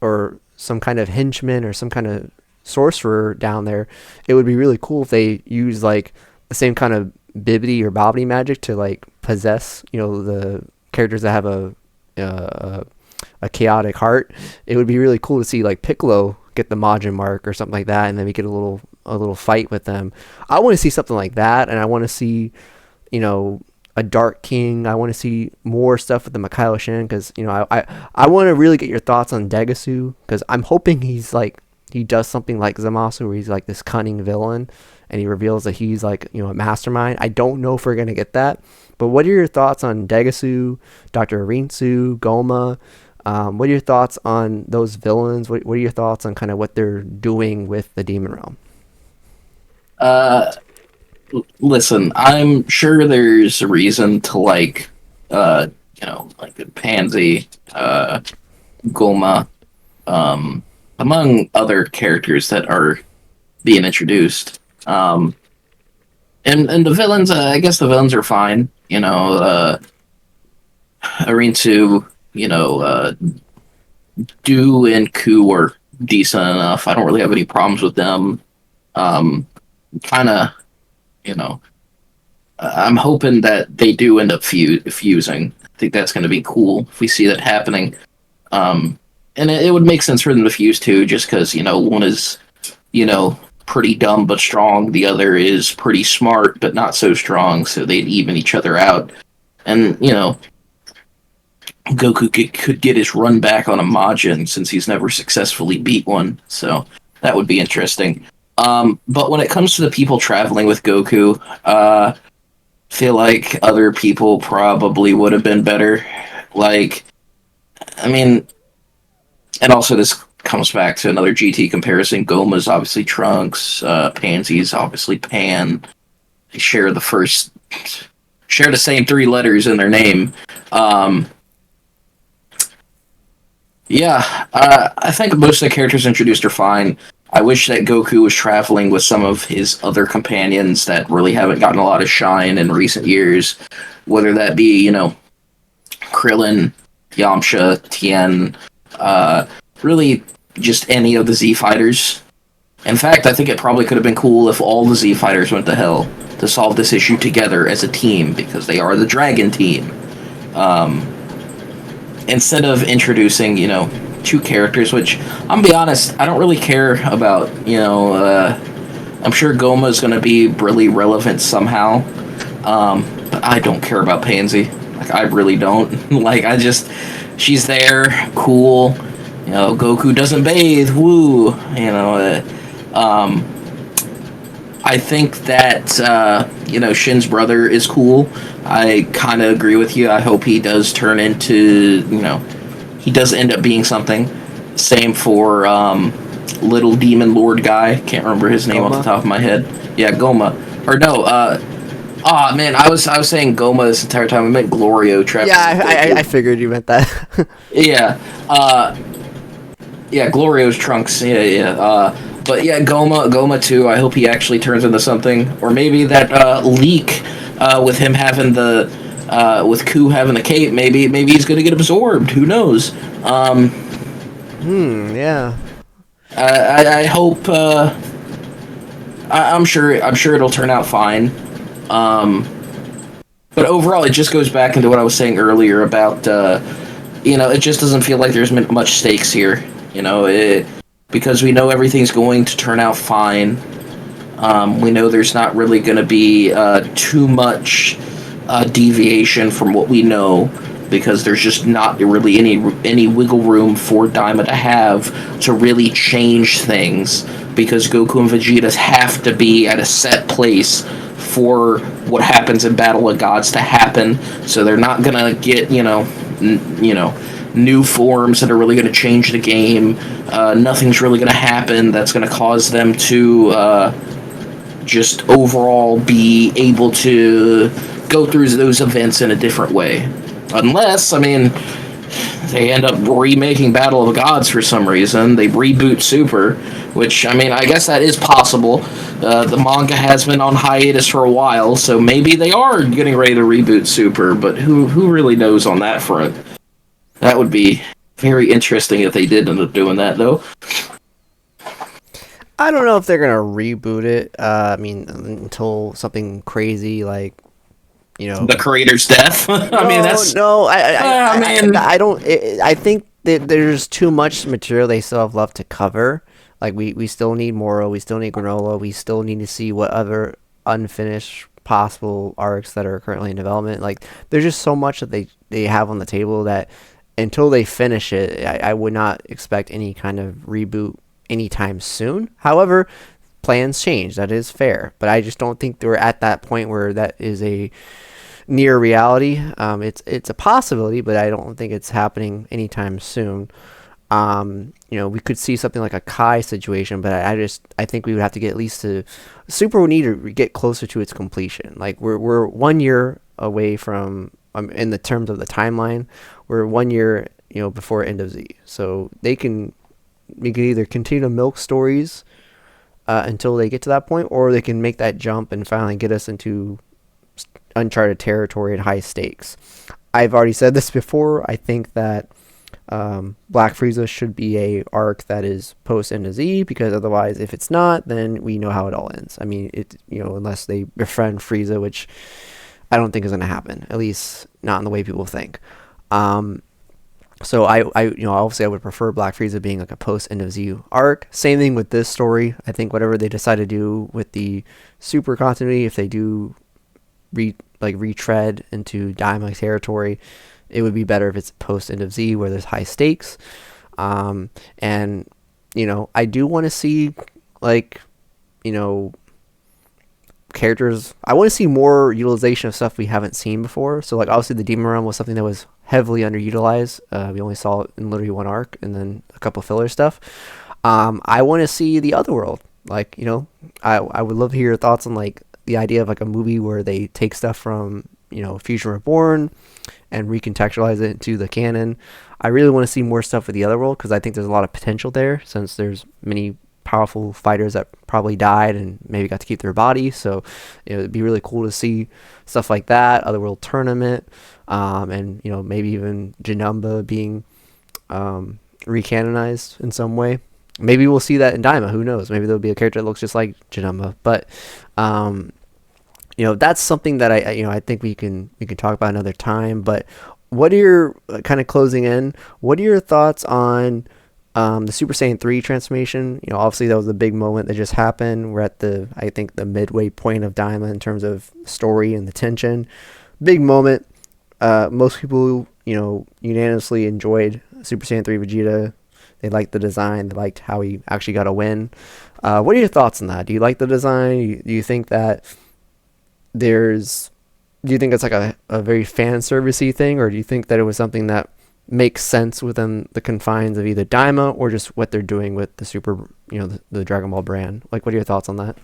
or some kind of henchman or some kind of sorcerer down there. It would be really cool if they use like the same kind of bibbity or bobbity magic to like possess the characters that have a chaotic heart. It would be really cool to see like Piccolo get the Majin mark or something like that, and then we get a little fight with them. I want to see something like that, and I want to see a Dark King. I want to see more stuff with the Makaio Shin, because I want to really get your thoughts on Degasu, because I'm hoping he does something like Zamasu, where he's like this cunning villain and he reveals that he's like a mastermind. I don't know if we're gonna get that, but what are your thoughts on Degasu, Dr. Arinsu, Goma? What are your thoughts on those villains? What are your thoughts on kind of what they're doing with the Demon Realm? Listen, I'm sure there's a reason to like Pansy, Goma, among other characters that are being introduced. And the villains, I guess the villains are fine. Arinsu, Do and Ku are decent enough. I don't really have any problems with them. Kind of, I'm hoping that they do end up fusing. I think that's going to be cool if we see that happening. And it would make sense for them to fuse too, just because one is pretty dumb but strong, the other is pretty smart but not so strong, so they'd even each other out. And Goku could get his run back on a Majin, since he's never successfully beat one, so that would be interesting. But when it comes to the people traveling with Goku, feel like other people probably would have been better. Like, and also this comes back to another GT comparison. Goma's obviously Trunks, Pansy's obviously Pan. They share the same three letters in their name. I think most of the characters introduced are fine. I wish that Goku was traveling with some of his other companions that really haven't gotten a lot of shine in recent years, whether that be, Krillin, Yamcha, Tien, really just any of the Z fighters. In fact, I think it probably could have been cool if all the Z fighters went to hell to solve this issue together as a team, because they are the Dragon Team. Instead of introducing, two characters, which, I'm gonna be honest, I don't really care about, I'm sure Goma's gonna be really relevant somehow, but I don't care about Pansy. Like, I really don't. Like, she's there, cool. You know, Goku doesn't bathe, woo. You know, I think that, Shin's brother is cool. I kind of agree with you. I hope he does turn into, he does end up being something. Same for little demon lord guy. Can't remember his name off the top of my head. Yeah, Goma. Or no, man, I was saying Goma this entire time. I meant Glorio. Yeah, I figured you meant that. Yeah. Yeah, Glorio's Trunks. Yeah. But yeah, Goma too. I hope he actually turns into something, or maybe that leak with him having with Ku having the cape. Maybe he's gonna get absorbed. Who knows? Yeah. I hope. I'm sure it'll turn out fine. But overall, it just goes back into what I was saying earlier about it just doesn't feel like there's much stakes here. Because we know everything's going to turn out fine. We know there's not really going to be too much deviation from what we know, because there's just not really any wiggle room for Daima to have to really change things, because Goku and Vegeta have to be at a set place for what happens in Battle of Gods to happen. So they're not going to get, new forms that are really going to change the game. Nothing's really going to happen that's going to cause them to just overall be able to go through those events in a different way. Unless, they end up remaking Battle of the Gods for some reason. They reboot Super, which, I guess that is possible. The manga has been on hiatus for a while, so maybe they are getting ready to reboot Super, but who really knows on that front? That would be very interesting if they did end up doing that, though. I don't know if they're gonna reboot it. Until something crazy like, the creator's death. I don't. I think that there's too much material they still have left to cover. Like we still need Moro, we still need Granola, we still need to see what other unfinished possible arcs that are currently in development. Like there's just so much that they have on the table that until they finish it, I would not expect any kind of reboot anytime soon. However, plans change. That is fair, but I just don't think we're at that point where that is a near reality. It's a possibility, but I don't think it's happening anytime soon. We could see something like a Kai situation, but I think we would have to get at least to Super would need to get closer to its completion. Like we're 1 year away from in the terms of the timeline, we're 1 year before end of Z, so we can either continue to milk stories until they get to that point, or they can make that jump and finally get us into uncharted territory and high stakes. I've already said this before. I think that Black Frieza should be a arc that is post end of Z, because otherwise, if it's not, then we know how it all ends. Unless they befriend Frieza, which I don't think is going to happen, at least not in the way people think. So obviously I would prefer Black Frieza being like a post end of Z arc. Same thing with this story. I think whatever they decide to do with the Super continuity, if they do retread into Daima territory, it would be better if it's post end of Z where there's high stakes. I do want to see characters. I want to see more utilization of stuff we haven't seen before. So obviously the Demon Realm was something that was heavily underutilized. We only saw it in literally one arc and then a couple filler stuff. I want to see the other world. I would love to hear your thoughts on the idea of a movie where they take stuff from Fusion Reborn and recontextualize it into the canon. I really want to see more stuff with the other world, because I think there's a lot of potential there, since there's many powerful fighters that probably died and maybe got to keep their body. So it'd be really cool to see stuff like that, Otherworld Tournament, and maybe even Janemba being recanonized in some way. Maybe we'll see that in Daima. Who knows? Maybe there'll be a character that looks just like Janemba. But that's something that I think we can talk about another time. But what are your kind of closing in? What are your thoughts on the Super Saiyan 3 transformation? Obviously that was a big moment that just happened. We're at the midway point of Daima in terms of story and the tension. Big moment. most people, unanimously enjoyed Super Saiyan 3 Vegeta. They liked the design. They liked how he actually got a win. What are your thoughts on that? Do you like the design? Do you think that there's do you think it's like a very fan servicey thing, or do you think that it was something that makes sense within the confines of either Daima or just what they're doing with the Super, the Dragon Ball brand? Like, what are your thoughts on that?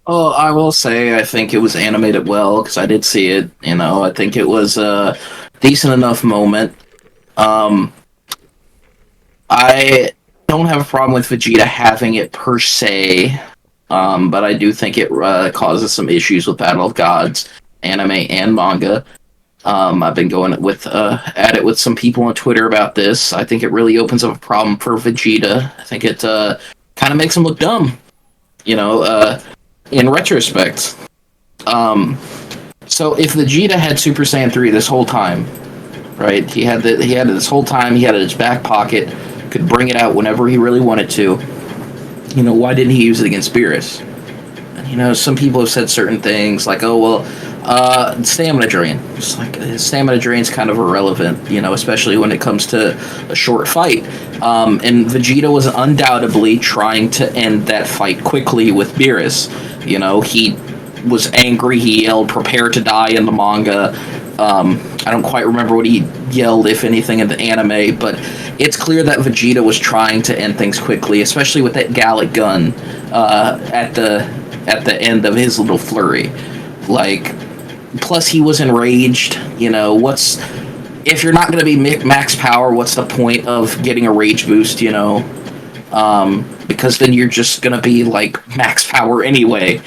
Oh, I will say I think it was animated well because I did see it. I think it was a decent enough moment. Um, I don't have a problem with Vegeta having it per se, but I do think it causes some issues with Battle of Gods, anime and manga. I've been going at it with some people on Twitter about this. I think it really opens up a problem for Vegeta. I think it kind of makes him look dumb, in retrospect. So if Vegeta had Super Saiyan 3 this whole time, right? He had it this whole time. He had it in his back pocket. Could bring it out whenever he really wanted to. Why didn't he use it against Beerus? And, some people have said certain things like, "Oh well, stamina drain." It's like stamina drain's kind of irrelevant, especially when it comes to a short fight. And Vegeta was undoubtedly trying to end that fight quickly with Beerus. He was angry. He yelled, "Prepare to die" in the manga. I don't quite remember what he yelled, if anything, in the anime, but it's clear that Vegeta was trying to end things quickly, especially with that Gallic gun at the end of his little flurry. Like, plus he was enraged. If you're not going to be max power, what's the point of getting a rage boost? Because then you're just going to be like max power anyway.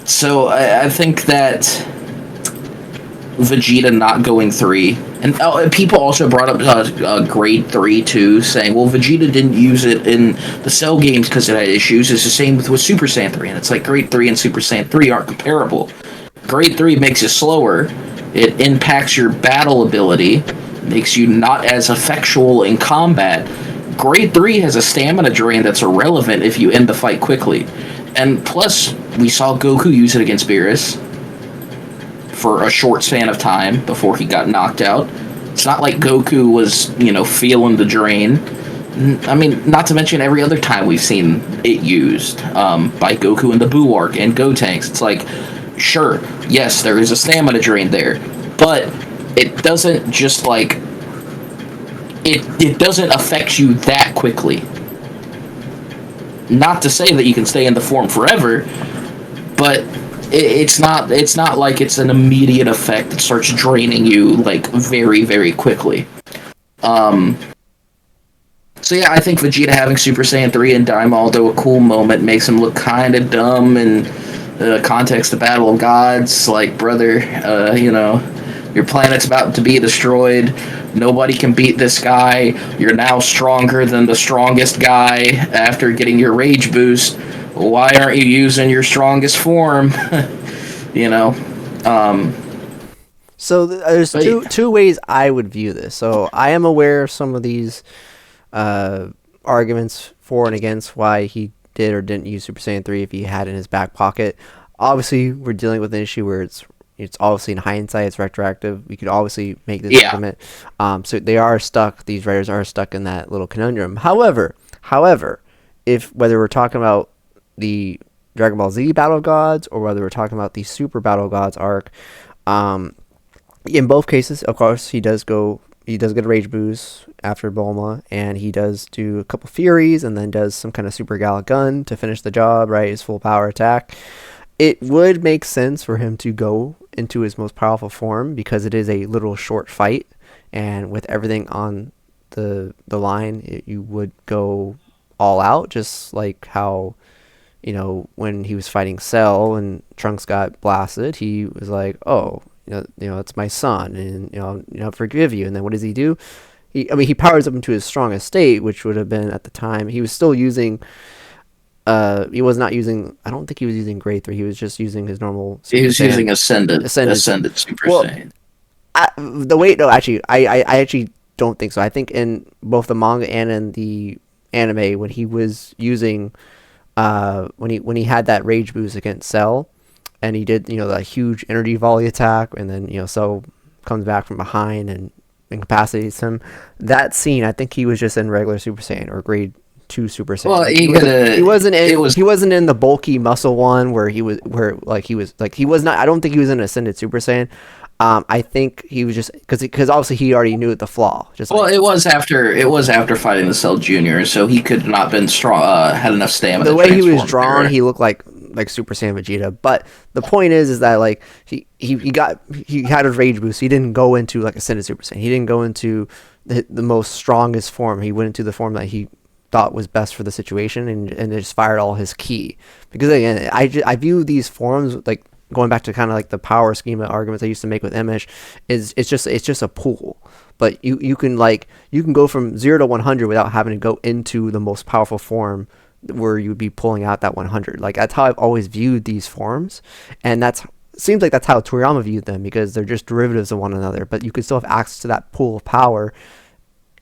So I think that Vegeta not going 3, and people also brought up grade 3 too, saying, well, Vegeta didn't use it in the Cell games because it had issues. It's the same with Super Saiyan 3, and it's like grade 3 and Super Saiyan 3 aren't comparable. Grade 3 makes you slower, it impacts your battle ability, makes you not as effectual in combat. Grade 3 has a stamina drain that's irrelevant if you end the fight quickly. And plus, we saw Goku use it against Beerus for a short span of time before he got knocked out. It's not like Goku was, feeling the drain. I mean, not to mention every other time we've seen it used by Goku in the Buu arc and Gotenks. It's like, sure, yes, there is a stamina drain there, but it doesn't just like it doesn't affect you that quickly. Not to say that you can stay in the form forever, but it's not like it's an immediate effect that starts draining you like very, very quickly. So yeah, I think Vegeta having Super Saiyan 3 and Daima, although a cool moment, makes him look kind of dumb in the context of Battle of Gods. Like, brother, your planet's about to be destroyed. Nobody can beat this guy. You're now stronger than the strongest guy after getting your rage boost. Why aren't you using your strongest form? So there's two ways I would view this. So I am aware of some of these arguments for and against why he did or didn't use Super Saiyan 3 if he had it in his back pocket. Obviously, we're dealing with an issue where it's obviously in hindsight, it's retroactive. We could obviously make this argument. So they are stuck. These writers are stuck in that little conundrum. However, if whether we're talking about the Dragon Ball Z Battle of Gods or whether we're talking about the Super Battle of Gods arc, in both cases, of course, he does get a rage boost after Bulma, and he does do a couple Furies and then does some kind of Super Gallic gun to finish the job, right? His full power attack. It would make sense for him to go into his most powerful form because it is a little short fight, and with everything on the line, you would go all out, just like how, when he was fighting Cell and Trunks got blasted, he was like, oh, it's my son, and forgive you. And then what does he do? He powers up into his strongest state, which would have been at the time he was still using. He was not using. I don't think he was using grade 3. He was just using his normal. He was using Ascendant Super Saiyan. I actually don't think so. I think in both the manga and in the anime, when he was using, when he had that rage boost against Cell, and he did, that huge energy volley attack, and then, Cell comes back from behind and incapacitates him. That scene, I think he was just in regular Super Saiyan or grade 2 Super Saiyan. Well, He wasn't in the bulky muscle one where he was not. I don't think he was in Ascended Super Saiyan. I think he was just because obviously he already knew the flaw. It was after fighting the Cell Junior, so he could not been strong. Had enough stamina. The way he was drawn, he looked like Super Saiyan Vegeta. But the point is that like he had a rage boost. He didn't go into like Ascended Super Saiyan. He didn't go into the most strongest form. He went into the form that he thought was best for the situation, and just fired all his ki. Because again, I view these forms like, going back to kind of like the power schema arguments I used to make with Emish, it's just a pool. But you can go from 0 to 100 without having to go into the most powerful form where you'd be pulling out that 100. Like, that's how I've always viewed these forms, and seems like that's how Toriyama viewed them, because they're just derivatives of one another, but you can still have access to that pool of power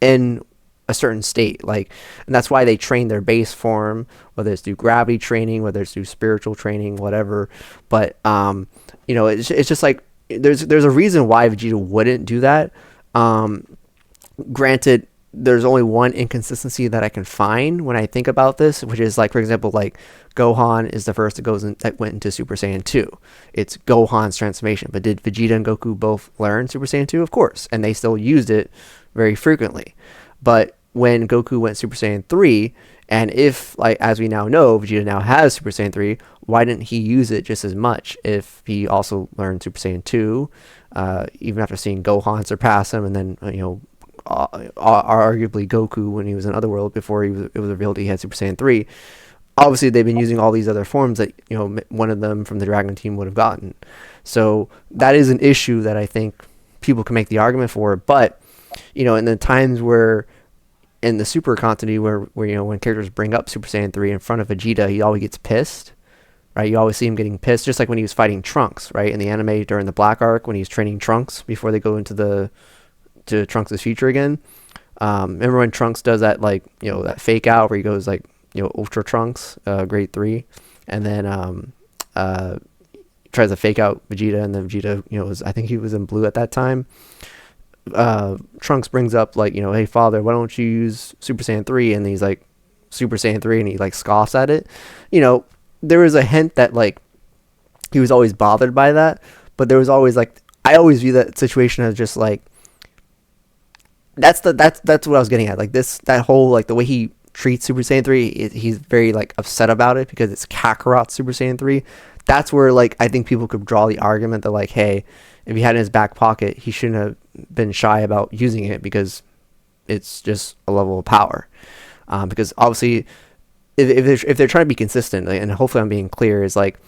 in a certain state. Like, and that's why they train their base form, whether it's through gravity training, whether it's through spiritual training, whatever. But it's just like there's a reason why Vegeta wouldn't do that. Granted, there's only one inconsistency that I can find when I think about this, which is, like, for example, like Gohan is the first that went into Super Saiyan 2. It's Gohan's transformation. But did Vegeta and Goku both learn Super Saiyan 2? Of course, and they still used it very frequently. But when Goku went Super Saiyan 3, and if, like, as we now know, Vegeta now has Super Saiyan 3, why didn't he use it just as much if he also learned Super Saiyan 2, even after seeing Gohan surpass him, and then, arguably Goku when he was in Otherworld before it was revealed he had Super Saiyan 3. Obviously, they've been using all these other forms that, one of them from the Dragon Team would have gotten. So that is an issue that I think people can make the argument for. But, in the times where, in the Super continuity, where when characters bring up Super Saiyan 3 in front of Vegeta, he always gets pissed, right? You always see him getting pissed, just like when he was fighting Trunks, right? In the anime during the Black Arc, when he's training Trunks before they go into to Trunks' future again. Remember when Trunks does that, like, that fake out where he goes like, Ultra Trunks, grade 3, and then tries to fake out Vegeta, and then Vegeta, I think he was in blue at that time. Trunks brings up, like, hey father, why don't you use Super Saiyan 3? And he's like, Super Saiyan 3, and he like scoffs at it. There was a hint that, like, he was always bothered by that, but there was always, like, I always view that situation as just like, that's what I was getting at. Like, that whole, like, the way he treats Super Saiyan 3, he's very, like, upset about it because it's Kakarot Super Saiyan 3. That's where, like, I think people could draw the argument that, like, hey, if he had it in his back pocket, he shouldn't have been shy about using it because it's just a level of power. Because obviously, if they're trying to be consistent, and hopefully I'm being clear, is like,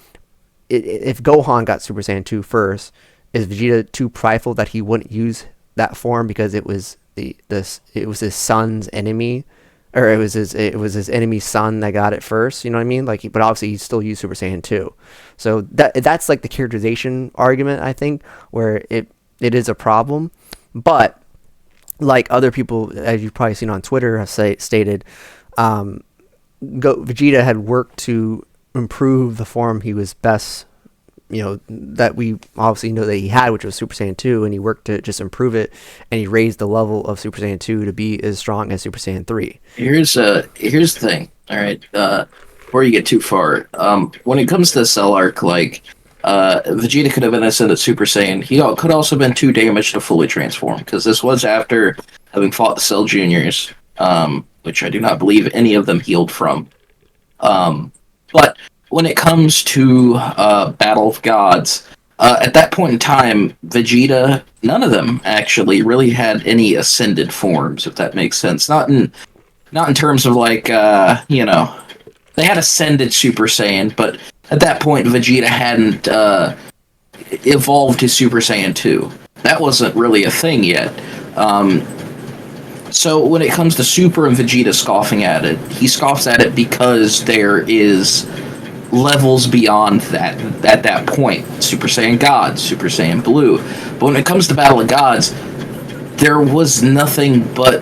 if Gohan got Super Saiyan 2 first, is Vegeta too prideful that he wouldn't use that form because it was his son's enemy, or it was his enemy's son that got it first? You know what I mean? Like, but obviously he still used Super Saiyan 2. So that's like the characterization argument, I think, where it is a problem. But like other people, as you've probably seen on Twitter, have stated, Vegeta had worked to improve the form he was best, that we obviously know that he had, which was Super Saiyan 2, and he worked to just improve it, and he raised the level of Super Saiyan 2 to be as strong as Super Saiyan 3. Here's the thing, all right, before you get too far, when it comes to the Cell arc, like, Vegeta could have been Ascended Super Saiyan. He could also have been too damaged to fully transform, because this was after having fought the Cell Juniors, which I do not believe any of them healed from. But when it comes to Battle of Gods, at that point in time, Vegeta, none of them actually really had any ascended forms, if that makes sense. Not in terms of, like, they had ascended Super Saiyan, but at that point, Vegeta hadn't evolved to Super Saiyan 2. That wasn't really a thing yet. So when it comes to Super and Vegeta scoffing at it, he scoffs at it because there is levels beyond that at that point. Super Saiyan God, Super Saiyan Blue. But when it comes to Battle of Gods, there was nothing but,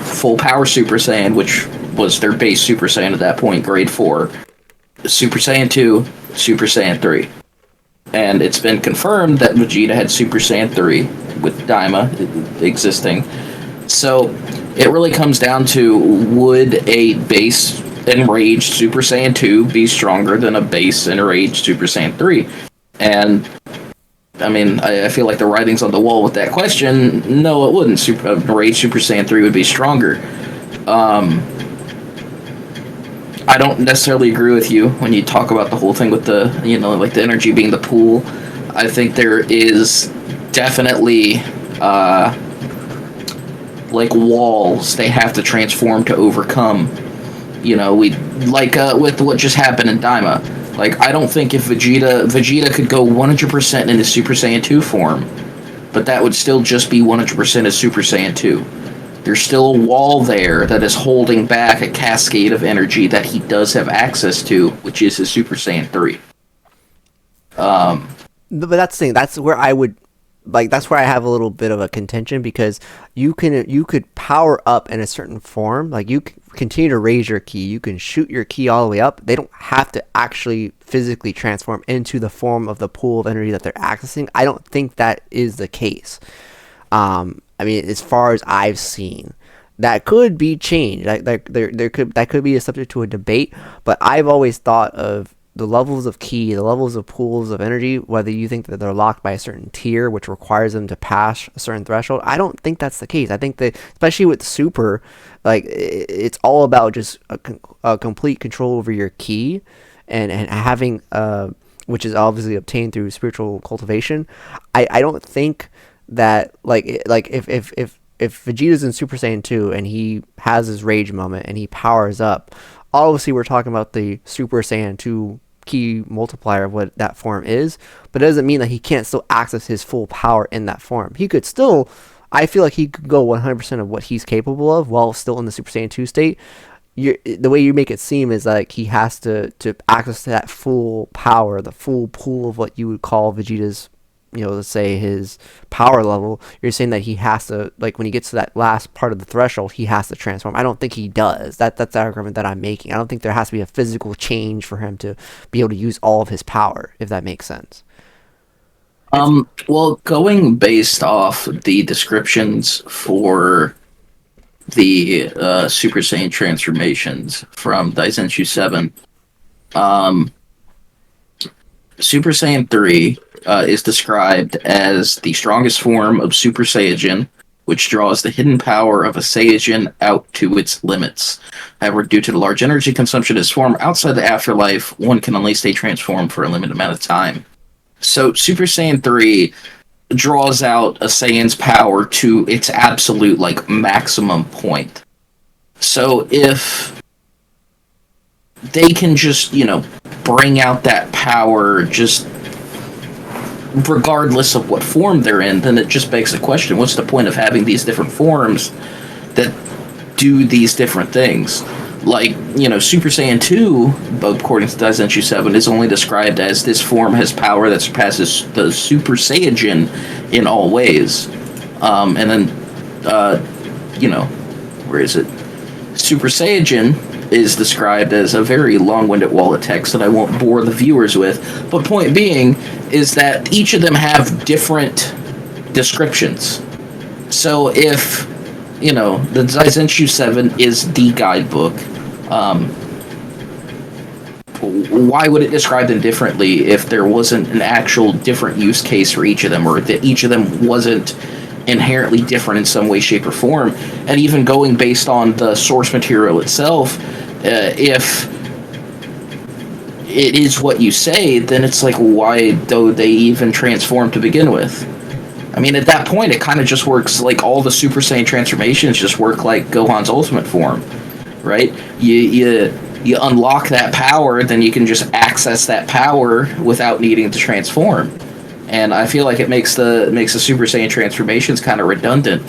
full power Super Saiyan, which was their base Super Saiyan at that point, grade 4. Super Saiyan 2, Super Saiyan 3. And it's been confirmed that Vegeta had Super Saiyan 3 with Daima existing. So it really comes down to, would a base enraged Super Saiyan 2 be stronger than a base enraged Super Saiyan 3? And I mean, I feel like the writing's on the wall with that question. No, it wouldn't. Enraged Super Saiyan 3 would be stronger. I don't necessarily agree with you when you talk about the whole thing with the, like the energy being the pool. I think there is definitely like walls they have to transform to overcome. With what just happened in Daima. Like, I don't think if Vegeta could go 100% in his Super Saiyan 2 form, but that would still just be 100% as Super Saiyan 2. There's still a wall there that is holding back a cascade of energy that he does have access to, which is his Super Saiyan 3. But that's the thing. That's where I would, that's where I have a little bit of a contention, because you could power up in a certain form. Like, you continue to raise your ki, you can shoot your ki all the way up. They don't have to actually physically transform into the form of the pool of energy that they're accessing. I don't think that is the case. I mean, as far as I've seen, that could be changed. That could be a subject to a debate. But I've always thought of the levels of ki, the levels of pools of energy, whether you think that they're locked by a certain tier, which requires them to pass a certain threshold. I don't think that's the case. I think that, especially with Super, like, it's all about just a complete control over your ki, and having, which is obviously obtained through spiritual cultivation. I don't think that, if Vegeta's in Super Saiyan 2 and he has his rage moment and he powers up, obviously we're talking about the Super Saiyan 2 ki multiplier of what that form is, but it doesn't mean that he can't still access his full power in that form. He could still, I feel like he could go 100% of what he's capable of while still in the Super Saiyan 2 state. The way you make it seem is like he has to access that full power, the full pool of what you would call Vegeta's, let's say his power level. You're saying that he has to, like, when he gets to that last part of the threshold, he has to transform. I don't think he does. That's the argument that I'm making. I don't think there has to be a physical change for him to be able to use all of his power, if that makes sense. Well, going based off the descriptions for the Super Saiyan transformations from Daisenshu 7, Super Saiyan 3 is described as the strongest form of Super Saiyajin, which draws the hidden power of a Saiyajin out to its limits. However, due to the large energy consumption of this form outside the afterlife, one can only stay transformed for a limited amount of time. So Super Saiyan 3 draws out a Saiyan's power to its absolute, maximum point. So if they can just, bring out that power just regardless of what form they're in, then it just begs the question, what's the point of having these different forms that do these different things? Super Saiyan 2, according to Daisenshu 7, is only described as this form has power that surpasses the Super Saiyajin in all ways. And then, where is it? Super Saiyajin is described as a very long-winded wall of text that I won't bore the viewers with. But point being is that each of them have different descriptions. So if, the Daisenshu 7 is the guidebook, why would it describe them differently if there wasn't an actual different use case for each of them, or that each of them wasn't inherently different in some way, shape, or form? And even going based on the source material itself, if it is what you say, then it's like, why do they even transform to begin with? I mean, at that point, it kind of just works like all the Super Saiyan transformations just work like Gohan's ultimate form, right? You unlock that power, then you can just access that power without needing to transform. And I feel like it makes the Super Saiyan transformations kind of redundant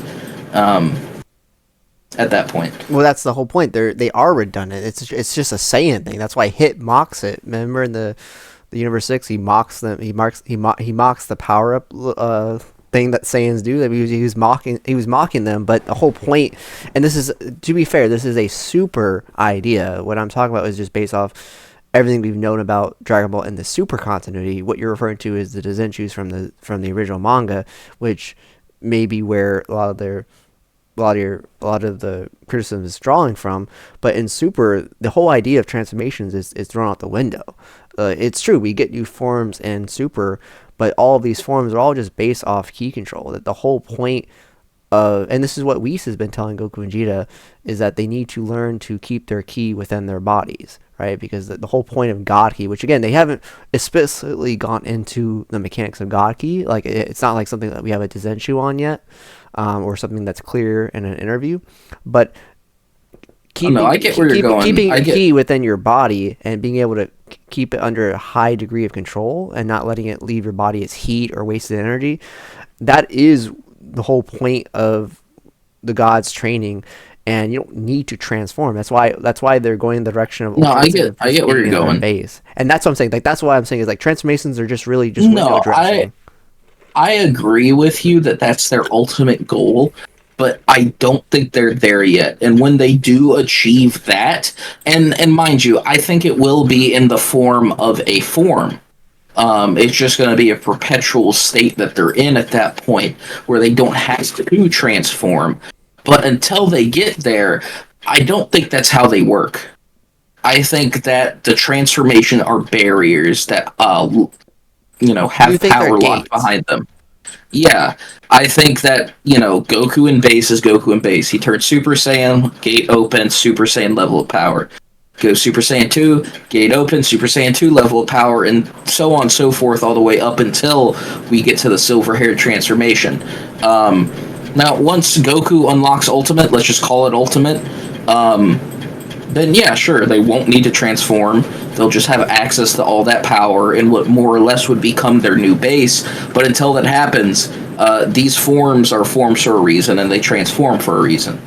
at that point. Well, that's the whole point. They are redundant. It's just a Saiyan thing. That's why Hit mocks it. Remember in the Universe 6, he mocks them. He mocks the power up thing that Saiyans do. He was mocking them. But the whole point, and this is, to be fair, this is a super idea. What I'm talking about is just based off everything we've known about Dragon Ball in the Super continuity. What you're referring to is the Dazenshus from the original manga, which may be where a lot of the criticism is drawing from. But in Super, the whole idea of transformations is thrown out the window. It's true, we get new forms in Super, but all of these forms are all just based off ki control. That the whole point of, and this is what Whis has been telling Goku and Vegeta, is that they need to learn to keep their ki within their bodies, right? Because the whole point of God ki, which again they haven't explicitly gone into the mechanics of God ki, like it's not like something that we have a Dizenshu on yet, or something that's clear in an interview, but I get where you're going. Keeping ki within your body and being able to keep it under a high degree of control and not letting it leave your body as heat or wasted energy, that is the whole point of the gods training. And you don't need to transform. That's why they're going in the direction of I get where you're going. Base. And that's what I'm saying. Like that's why I'm saying is like transformations are just really just window dressing. I agree with you that that's their ultimate goal, but I don't think they're there yet. And when they do achieve that, and mind you, I think it will be in the form of a form. It's just going to be a perpetual state that they're in at that point where they don't have to transform. But until they get there, I don't think that's how they work. I think that the transformation are barriers that have power locked behind them. Yeah, I think that, Goku in base is Goku in base. He turns Super Saiyan, gate open, Super Saiyan level of power. Goes Super Saiyan 2, gate open, Super Saiyan 2 level of power, and so on and so forth, all the way up until we get to the silver-haired transformation. Now, once Goku unlocks Ultimate, let's just call it Ultimate, then yeah, sure, they won't need to transform. They'll just have access to all that power in what more or less would become their new base. But until that happens, these forms are forms for a reason, and they transform for a reason.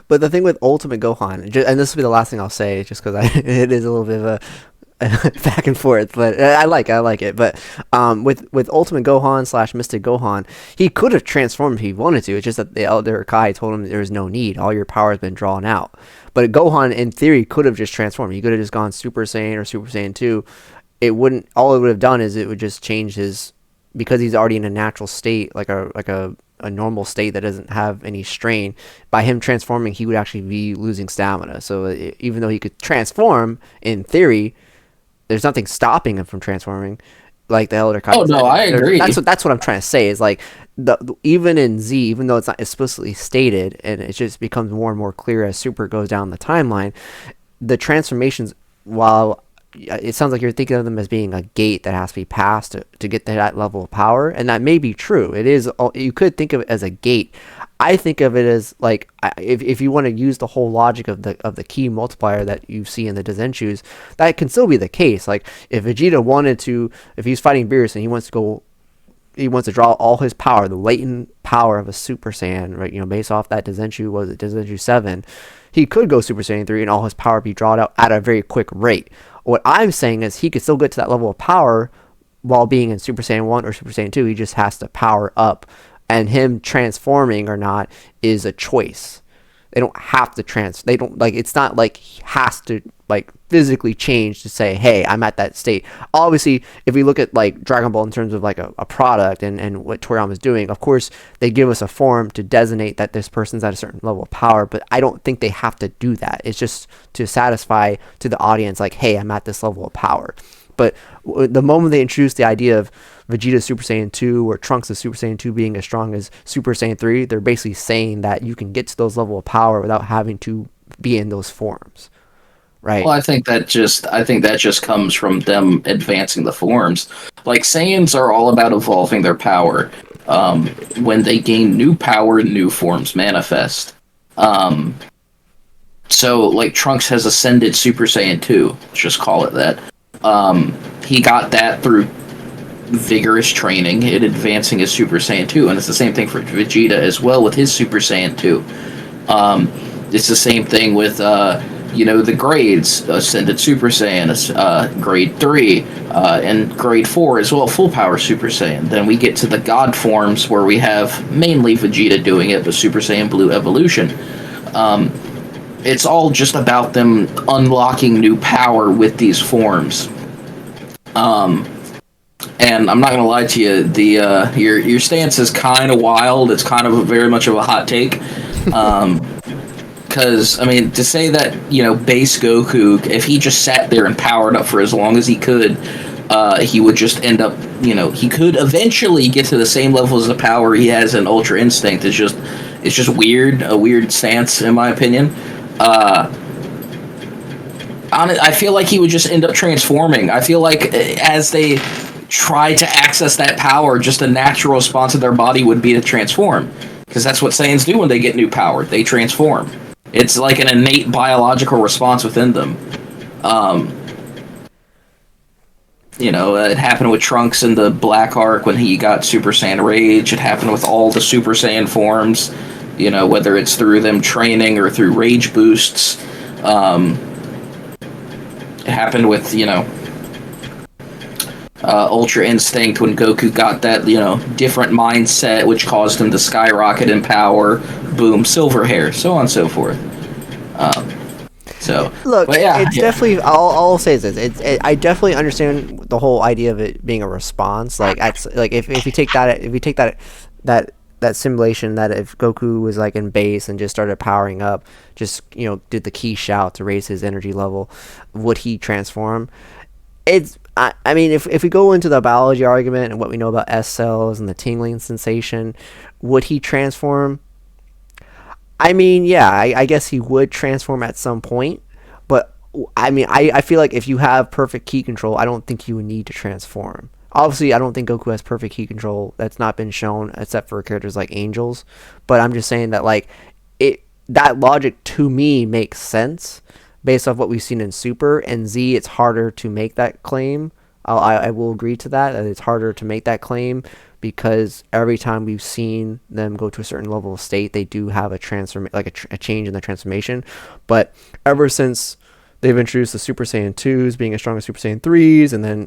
But the thing with Ultimate Gohan, and this will be the last thing I'll say, just because it is a little bit of a back and forth, but I like it. But with Ultimate Gohan / Mystic Gohan, he could have transformed if he wanted to. It's just that the Elder Kai told him there was no need. All your power has been drawn out. But Gohan, in theory, could have just transformed. He could have just gone Super Saiyan or Super Saiyan 2. All it would have done is it would just change his, because he's already in a natural state, like a normal state that doesn't have any strain. By him transforming, he would actually be losing stamina. So even though he could transform, in theory, there's nothing stopping him from transforming, like the Elder Kai. Oh no, I agree. That's what I'm trying to say. Is like even in Z, even though it's not explicitly stated, and it just becomes more and more clear as Super goes down the timeline, the transformations, while it sounds like you're thinking of them as being a gate that has to be passed to get to that level of power, and that may be true. It is. You could think of it as a gate. I think of it as like, if you want to use the whole logic of the ki multiplier that you see in the Dazenshus, that can still be the case. Like if Vegeta wanted to, if he's fighting Beerus and he wants to draw all his power, the latent power of a Super Saiyan, right? Based off that Dazenshu 7, he could go Super Saiyan 3 and all his power be drawn out at a very quick rate. What I'm saying is he could still get to that level of power while being in Super Saiyan 1 or Super Saiyan 2. He just has to power up. And him transforming or not is a choice. They don't have to they don't, like, it's not like he has to like physically change to say, hey, I'm at that state. Obviously, if we look at like Dragon Ball in terms of like a product and what Toriyama is doing, of course they give us a form to designate that this person's at a certain level of power, but I don't think they have to do that. It's just to satisfy to the audience, like, hey, I'm at this level of power. But the moment they introduce the idea of Vegeta Super Saiyan 2 or Trunks of Super Saiyan 2 being as strong as Super Saiyan 3, they're basically saying that you can get to those level of power without having to be in those forms, right? Well, I think that just comes from them advancing the forms. Like, Saiyans are all about evolving their power. When they gain new power, new forms manifest. So, like, Trunks has ascended Super Saiyan 2. Let's just call it that. He got that through vigorous training in advancing his Super Saiyan 2, and it's the same thing for Vegeta as well with his Super Saiyan 2. It's the same thing with the grades, Ascended Super Saiyan, Grade 3, and Grade 4 as well, Full Power Super Saiyan. Then we get to the God forms where we have mainly Vegeta doing it, but Super Saiyan Blue Evolution. it's all just about them unlocking new power with these forms. And I'm not gonna lie to you, the your stance is kind of wild. It's kind of very much of a hot take. Because I mean, to say that base Goku, if he just sat there and powered up for as long as he could, he would just end up, he could eventually get to the same levels of power he has in Ultra Instinct. It's just weird, a weird stance in my opinion. I feel like he would just end up transforming. I feel like as they try to access that power, just a natural response of their body would be to transform. Because that's what Saiyans do when they get new power. They transform. It's like an innate biological response within them. It happened with Trunks in the Black Arc when he got Super Saiyan Rage. It happened with all the Super Saiyan forms, whether it's through them training or through rage boosts. It happened with, Ultra Instinct when Goku got that, different mindset, which caused him to skyrocket in power. Boom, silver hair, so on and so forth. Look, it's definitely. I'll say this: I definitely understand the whole idea of it being a response. Like, if you take that simulation that if Goku was like in base and just started powering up, just did the key shout to raise his energy level, would he transform? I mean, if we go into the biology argument and what we know about S cells and the tingling sensation, would he transform? I mean, yeah, I guess he would transform at some point, but I mean, I feel like if you have perfect key control, I don't think you would need to transform. Obviously, I don't think Goku has perfect key control. That's not been shown except for characters like Angels, but I'm just saying that that logic to me makes sense based off what we've seen in Super and Z. It's harder to make that claim. I will agree to that it's harder to make that claim because every time we've seen them go to a certain level of state, they do have a a change in the transformation. But ever since they've introduced the Super Saiyan 2s being as strong as Super Saiyan 3s, and then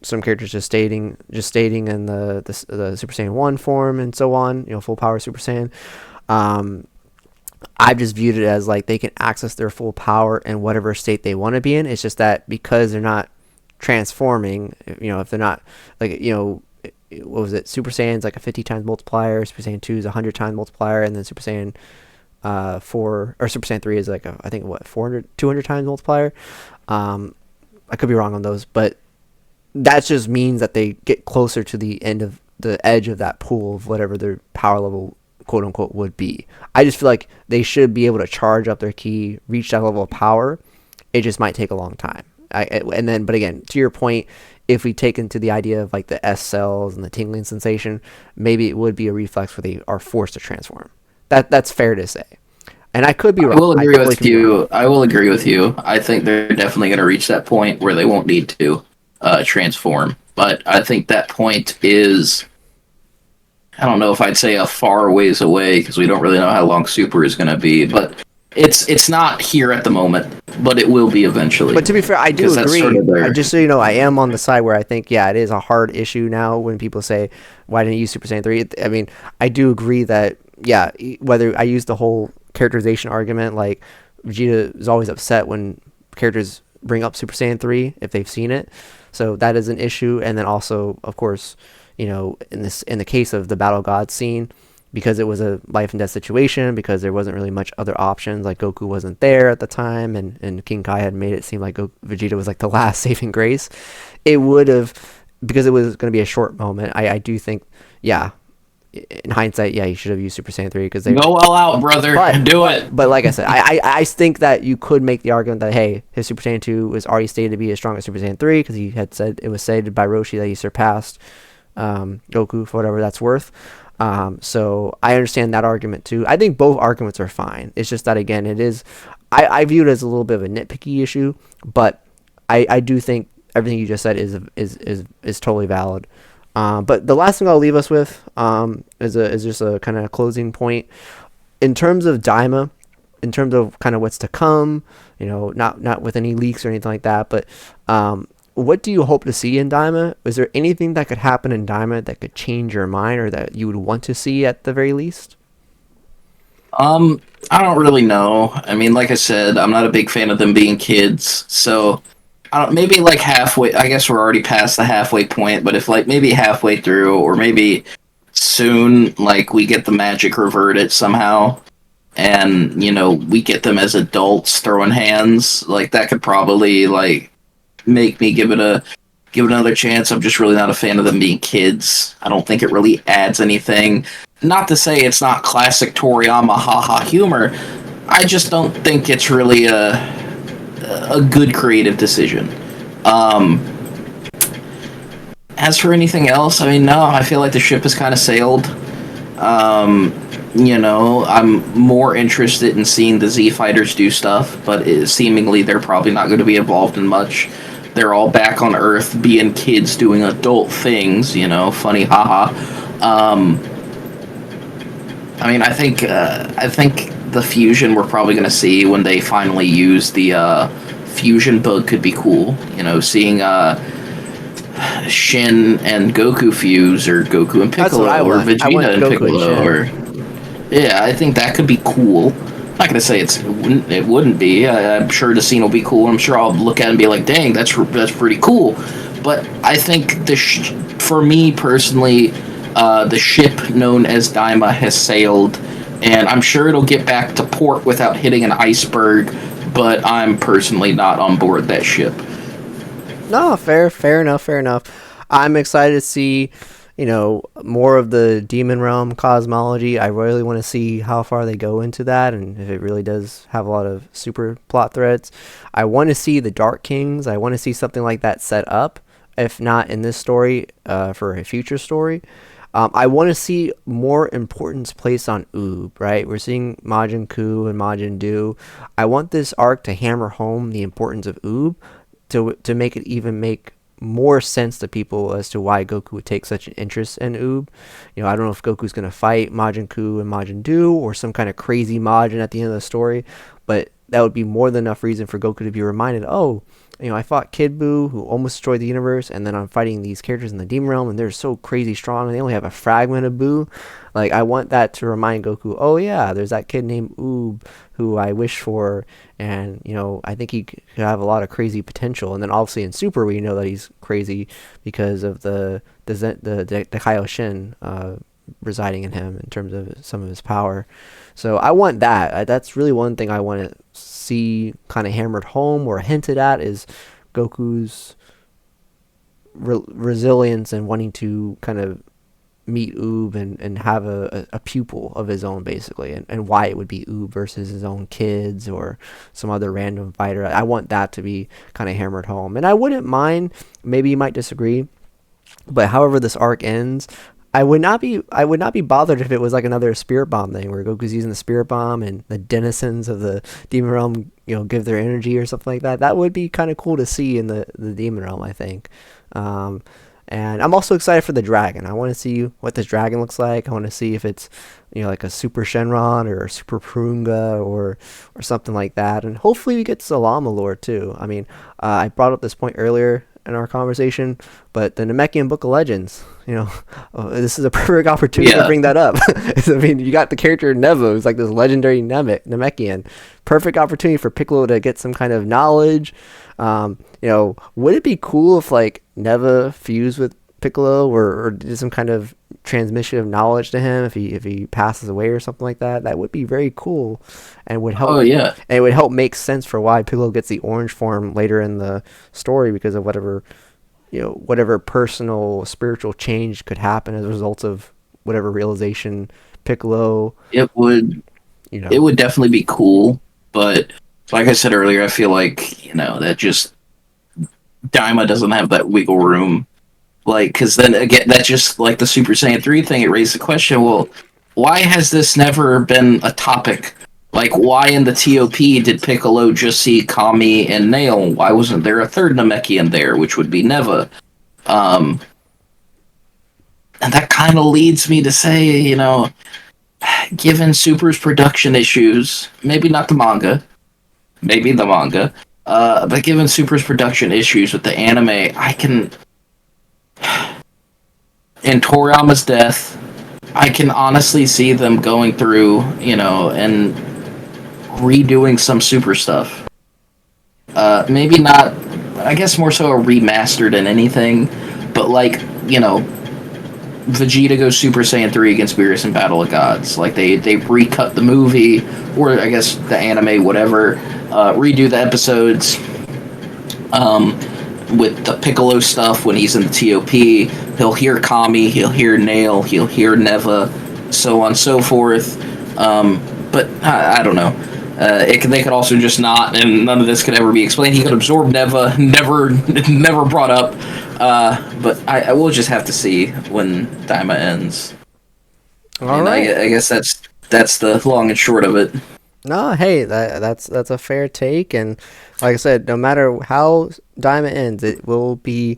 some characters just stating in the Super Saiyan 1 form and so on, full power Super Saiyan. I've just viewed it as like they can access their full power in whatever state they want to be in. It's just that because they're not transforming, if they're not what was it? Super Saiyan's like a 50 times multiplier, Super Saiyan 2 is a 100 times multiplier, and then Super Saiyan 4 or Super Saiyan 3 is like I think 200 times multiplier. I could be wrong on those, but that just means that they get closer to the edge of that pool of whatever their power level quote unquote would be. I just feel like they should be able to charge up their ki, reach that level of power. It just might take a long time. But again, to your point, if we take into the idea of like the S cells and the tingling sensation, maybe it would be a reflex where they are forced to transform. That's fair to say. And I could be wrong. I will agree with you. I will agree with you. I think they're definitely going to reach that point where they won't need to transform. But I think that point is, I don't know if I'd say a far ways away because we don't really know how long Super is going to be. But it's not here at the moment, but it will be eventually. But to be fair, I do agree. Just so you know, I am on the side where I think, yeah, it is a hard issue now when people say, why didn't you use Super Saiyan 3? I mean, I do agree that, yeah, whether I use the whole characterization argument, like Vegeta is always upset when characters bring up Super Saiyan 3 if they've seen it. So that is an issue. And then also, of course, in the case of the Battle God scene, because it was a life and death situation, because there wasn't really much other options, like Goku wasn't there at the time, and King Kai had made it seem like Vegeta was like the last saving grace. It would have, because it was going to be a short moment, I do think, yeah, in hindsight, yeah, you should have used Super Saiyan 3 because they go all out, brother. Do it. But like I said, I think that you could make the argument that, hey, his Super Saiyan 2 was already stated to be as strong as Super Saiyan 3 because he had said, it was stated by Roshi that he surpassed Goku for whatever that's worth. So I understand that argument too. I think both arguments are fine. It's just that, again, it is, I view it as a little bit of a nitpicky issue, but I do think everything you just said is totally valid. But the last thing I'll leave us with is just a kind of closing point in terms of Daima, in terms of kind of what's to come. Not with any leaks or anything like that. But what do you hope to see in Daima? Is there anything that could happen in Daima that could change your mind, or that you would want to see at the very least? I don't really know. I mean, like I said, I'm not a big fan of them being kids, so I don't. Maybe like halfway. I guess we're already past the halfway point, but if like maybe halfway through, or maybe soon, like we get the magic reverted somehow, and we get them as adults throwing hands, like that could probably like make me give it another chance. I'm just really not a fan of them being kids. I don't think it really adds anything. Not to say it's not classic Toriyama haha humor. I just don't think it's really a good creative decision. Um, as for anything else, I mean, no, I feel like the ship has kind of sailed. Um, I'm more interested in seeing the Z Fighters do stuff, but seemingly they're probably not going to be involved in much. They're all back on Earth being kids doing adult things, funny haha. Um, I mean, I think the fusion we're probably going to see when they finally use the fusion bug could be cool. Seeing Shin and Goku fuse, or Goku and That's what Piccolo, I or want. I want Vegeta and Goku and Piccolo, or Shin. yeah, I think that could be cool. I'm not gonna say it wouldn't be. I'm sure the scene will be cool. I'm sure I'll look at it and be like, "Dang, that's pretty cool." But I think for me personally, the ship known as Daima has sailed, and I'm sure it'll get back to port without hitting an iceberg. But I'm personally not on board that ship. No, fair enough, fair enough. I'm excited to see, more of the demon realm cosmology. I really want to see how far they go into that, and if it really does have a lot of super plot threads. I want to see the Dark Kings. I want to see something like that set up, if not in this story, for a future story. I want to see more importance placed on Oob, right? We're seeing Majin Ku and Majin Du. I want this arc to hammer home the importance of Oob, to make it even make more sense to people as to why Goku would take such an interest in Oob. I don't know if Goku's going to fight Majin Ku and Majin Du, or some kind of crazy Majin at the end of the story, but that would be more than enough reason for Goku to be reminded, oh, I fought Kid Buu, who almost destroyed the universe, and then I'm fighting these characters in the Demon Realm, and they're so crazy strong, and they only have a fragment of Buu. Like, I want that to remind Goku, oh yeah, there's that kid named Oob who I wish for, and, I think he could have a lot of crazy potential. And then obviously in Super, we know that he's crazy because of the Kaioshin residing in him in terms of some of his power. So I want that. That's really one thing I want to see kind of hammered home or hinted at, is Goku's resilience and wanting to kind of meet Oob and have a pupil of his own, basically, and why it would be Oob versus his own kids or some other random fighter. I want that to be kind of hammered home. And I wouldn't mind, maybe you might disagree, but however this arc ends, I would not be bothered if it was like another Spirit Bomb thing where Goku's using the Spirit Bomb and the denizens of the Demon Realm, give their energy or something like that. That would be kind of cool to see in the Demon Realm, I think. Um, and I'm also excited for the dragon. I want to see what this dragon looks like. I want to see if it's, like a Super Shenron or a Super Purunga or something like that. And hopefully we get Salama lore too. I mean, I brought up this point earlier in our conversation, but the Namekian Book of Legends, this is a perfect opportunity to bring that up. I mean, you got the character Neva, who's like this legendary Namekian. Perfect opportunity for Piccolo to get some kind of knowledge. Would it be cool if like Neva fused with Piccolo, or did some kind of transmission of knowledge to him if he passes away or something like that? That would be very cool, and would help. Oh yeah. And it would help make sense for why Piccolo gets the orange form later in the story, because of whatever personal spiritual change could happen as a result of whatever realization Piccolo. It would. It would definitely be cool, but like I said earlier, I feel like that just Daima doesn't have that wiggle room. Like, because then again, that's just like the Super Saiyan 3 thing. It raised the question, well, why has this never been a topic? Like, why in the TOP did Piccolo just see Kami and Nail? Why wasn't there a third Namekian there, which would be Neva? And that kind of leads me to say, given Super's production issues, maybe not the manga, maybe the manga, but given Super's production issues with the anime, I can... In Toriyama's death, I can honestly see them going through, and redoing some Super stuff. Maybe not. I guess more so a remastered than anything, but like Vegeta goes Super Saiyan 3 against Beerus in Battle of Gods. Like they recut the movie, or I guess the anime, whatever. Redo the episodes. With the Piccolo stuff when he's in the TOP, he'll hear Kami, he'll hear Nail, he'll hear Neva, so on and so forth. But I don't know. They could also just not, and none of this could ever be explained. He could absorb Neva, never brought up. But I will just have to see when Daima ends. All right. I guess that's the long and short of it. No, hey, that's a fair take, and like I said, no matter how Diamond ends, it'll be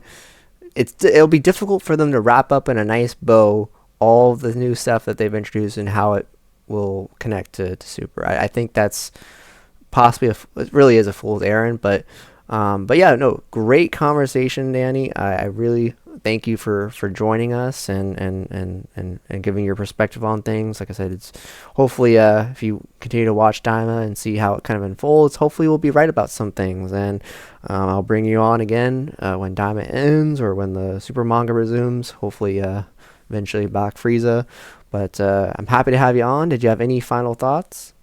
difficult for them to wrap up in a nice bow all the new stuff that they've introduced and how it will connect to Super. I think that's possibly it really is a fool's errand, but yeah, no, great conversation, Danny. I really thank you for joining us and giving your perspective on things. Like I said, it's hopefully if you continue to watch Daima and see how it kind of unfolds, hopefully we'll be right about some things, and I'll bring you on again when Daima ends or when the Super manga resumes. Hopefully eventually back Frieza, but I'm happy to have you on. Did you have any final thoughts?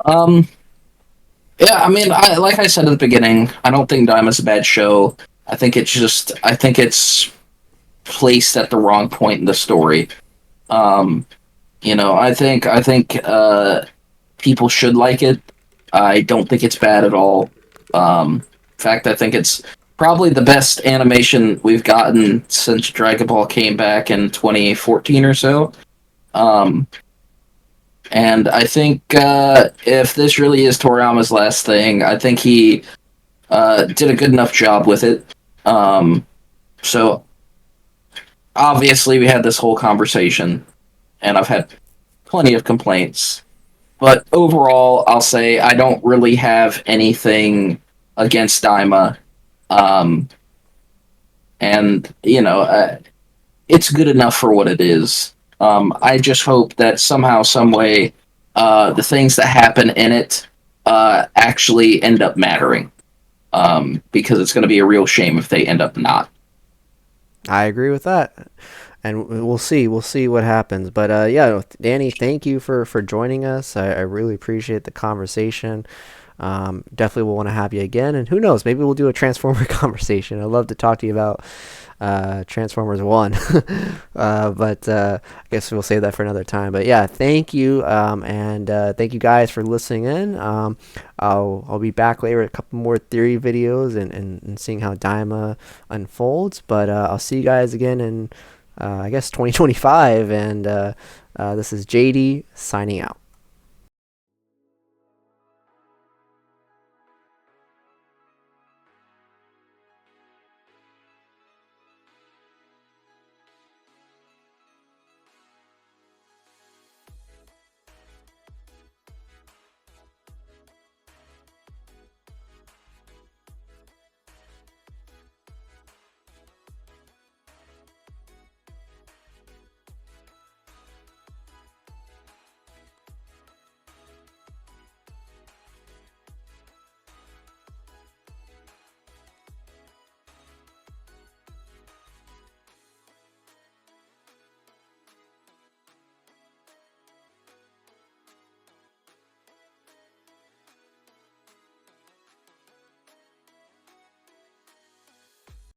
Yeah, I mean, like I said at the beginning, I don't think Daima's a bad show. I think it's placed at the wrong point in the story. I think people should like it. I don't think it's bad at all. In fact, I think it's probably the best animation we've gotten since Dragon Ball came back in 2014 or so. Um, and I think if this really is Toriyama's last thing, I think he did a good enough job with it. So obviously we had this whole conversation, and I've had plenty of complaints. But overall, I'll say I don't really have anything against Daima. Um, and, it's good enough for what it is. I just hope that somehow, some way, the things that happen in it actually end up mattering. Because it's going to be a real shame if they end up not. I agree with that, and we'll see. We'll see what happens. But yeah, Danny, thank you for joining us. I really appreciate the conversation. Definitely will want to have you again, and who knows, maybe we'll do a Transformer conversation. I'd love to talk to you about Transformers 1. But I guess we'll save that for another time. But yeah, thank you, and thank you guys for listening in. I'll be back later with a couple more theory videos and seeing how Daima unfolds. But I'll see you guys again in I guess 2025. And this is JD signing out.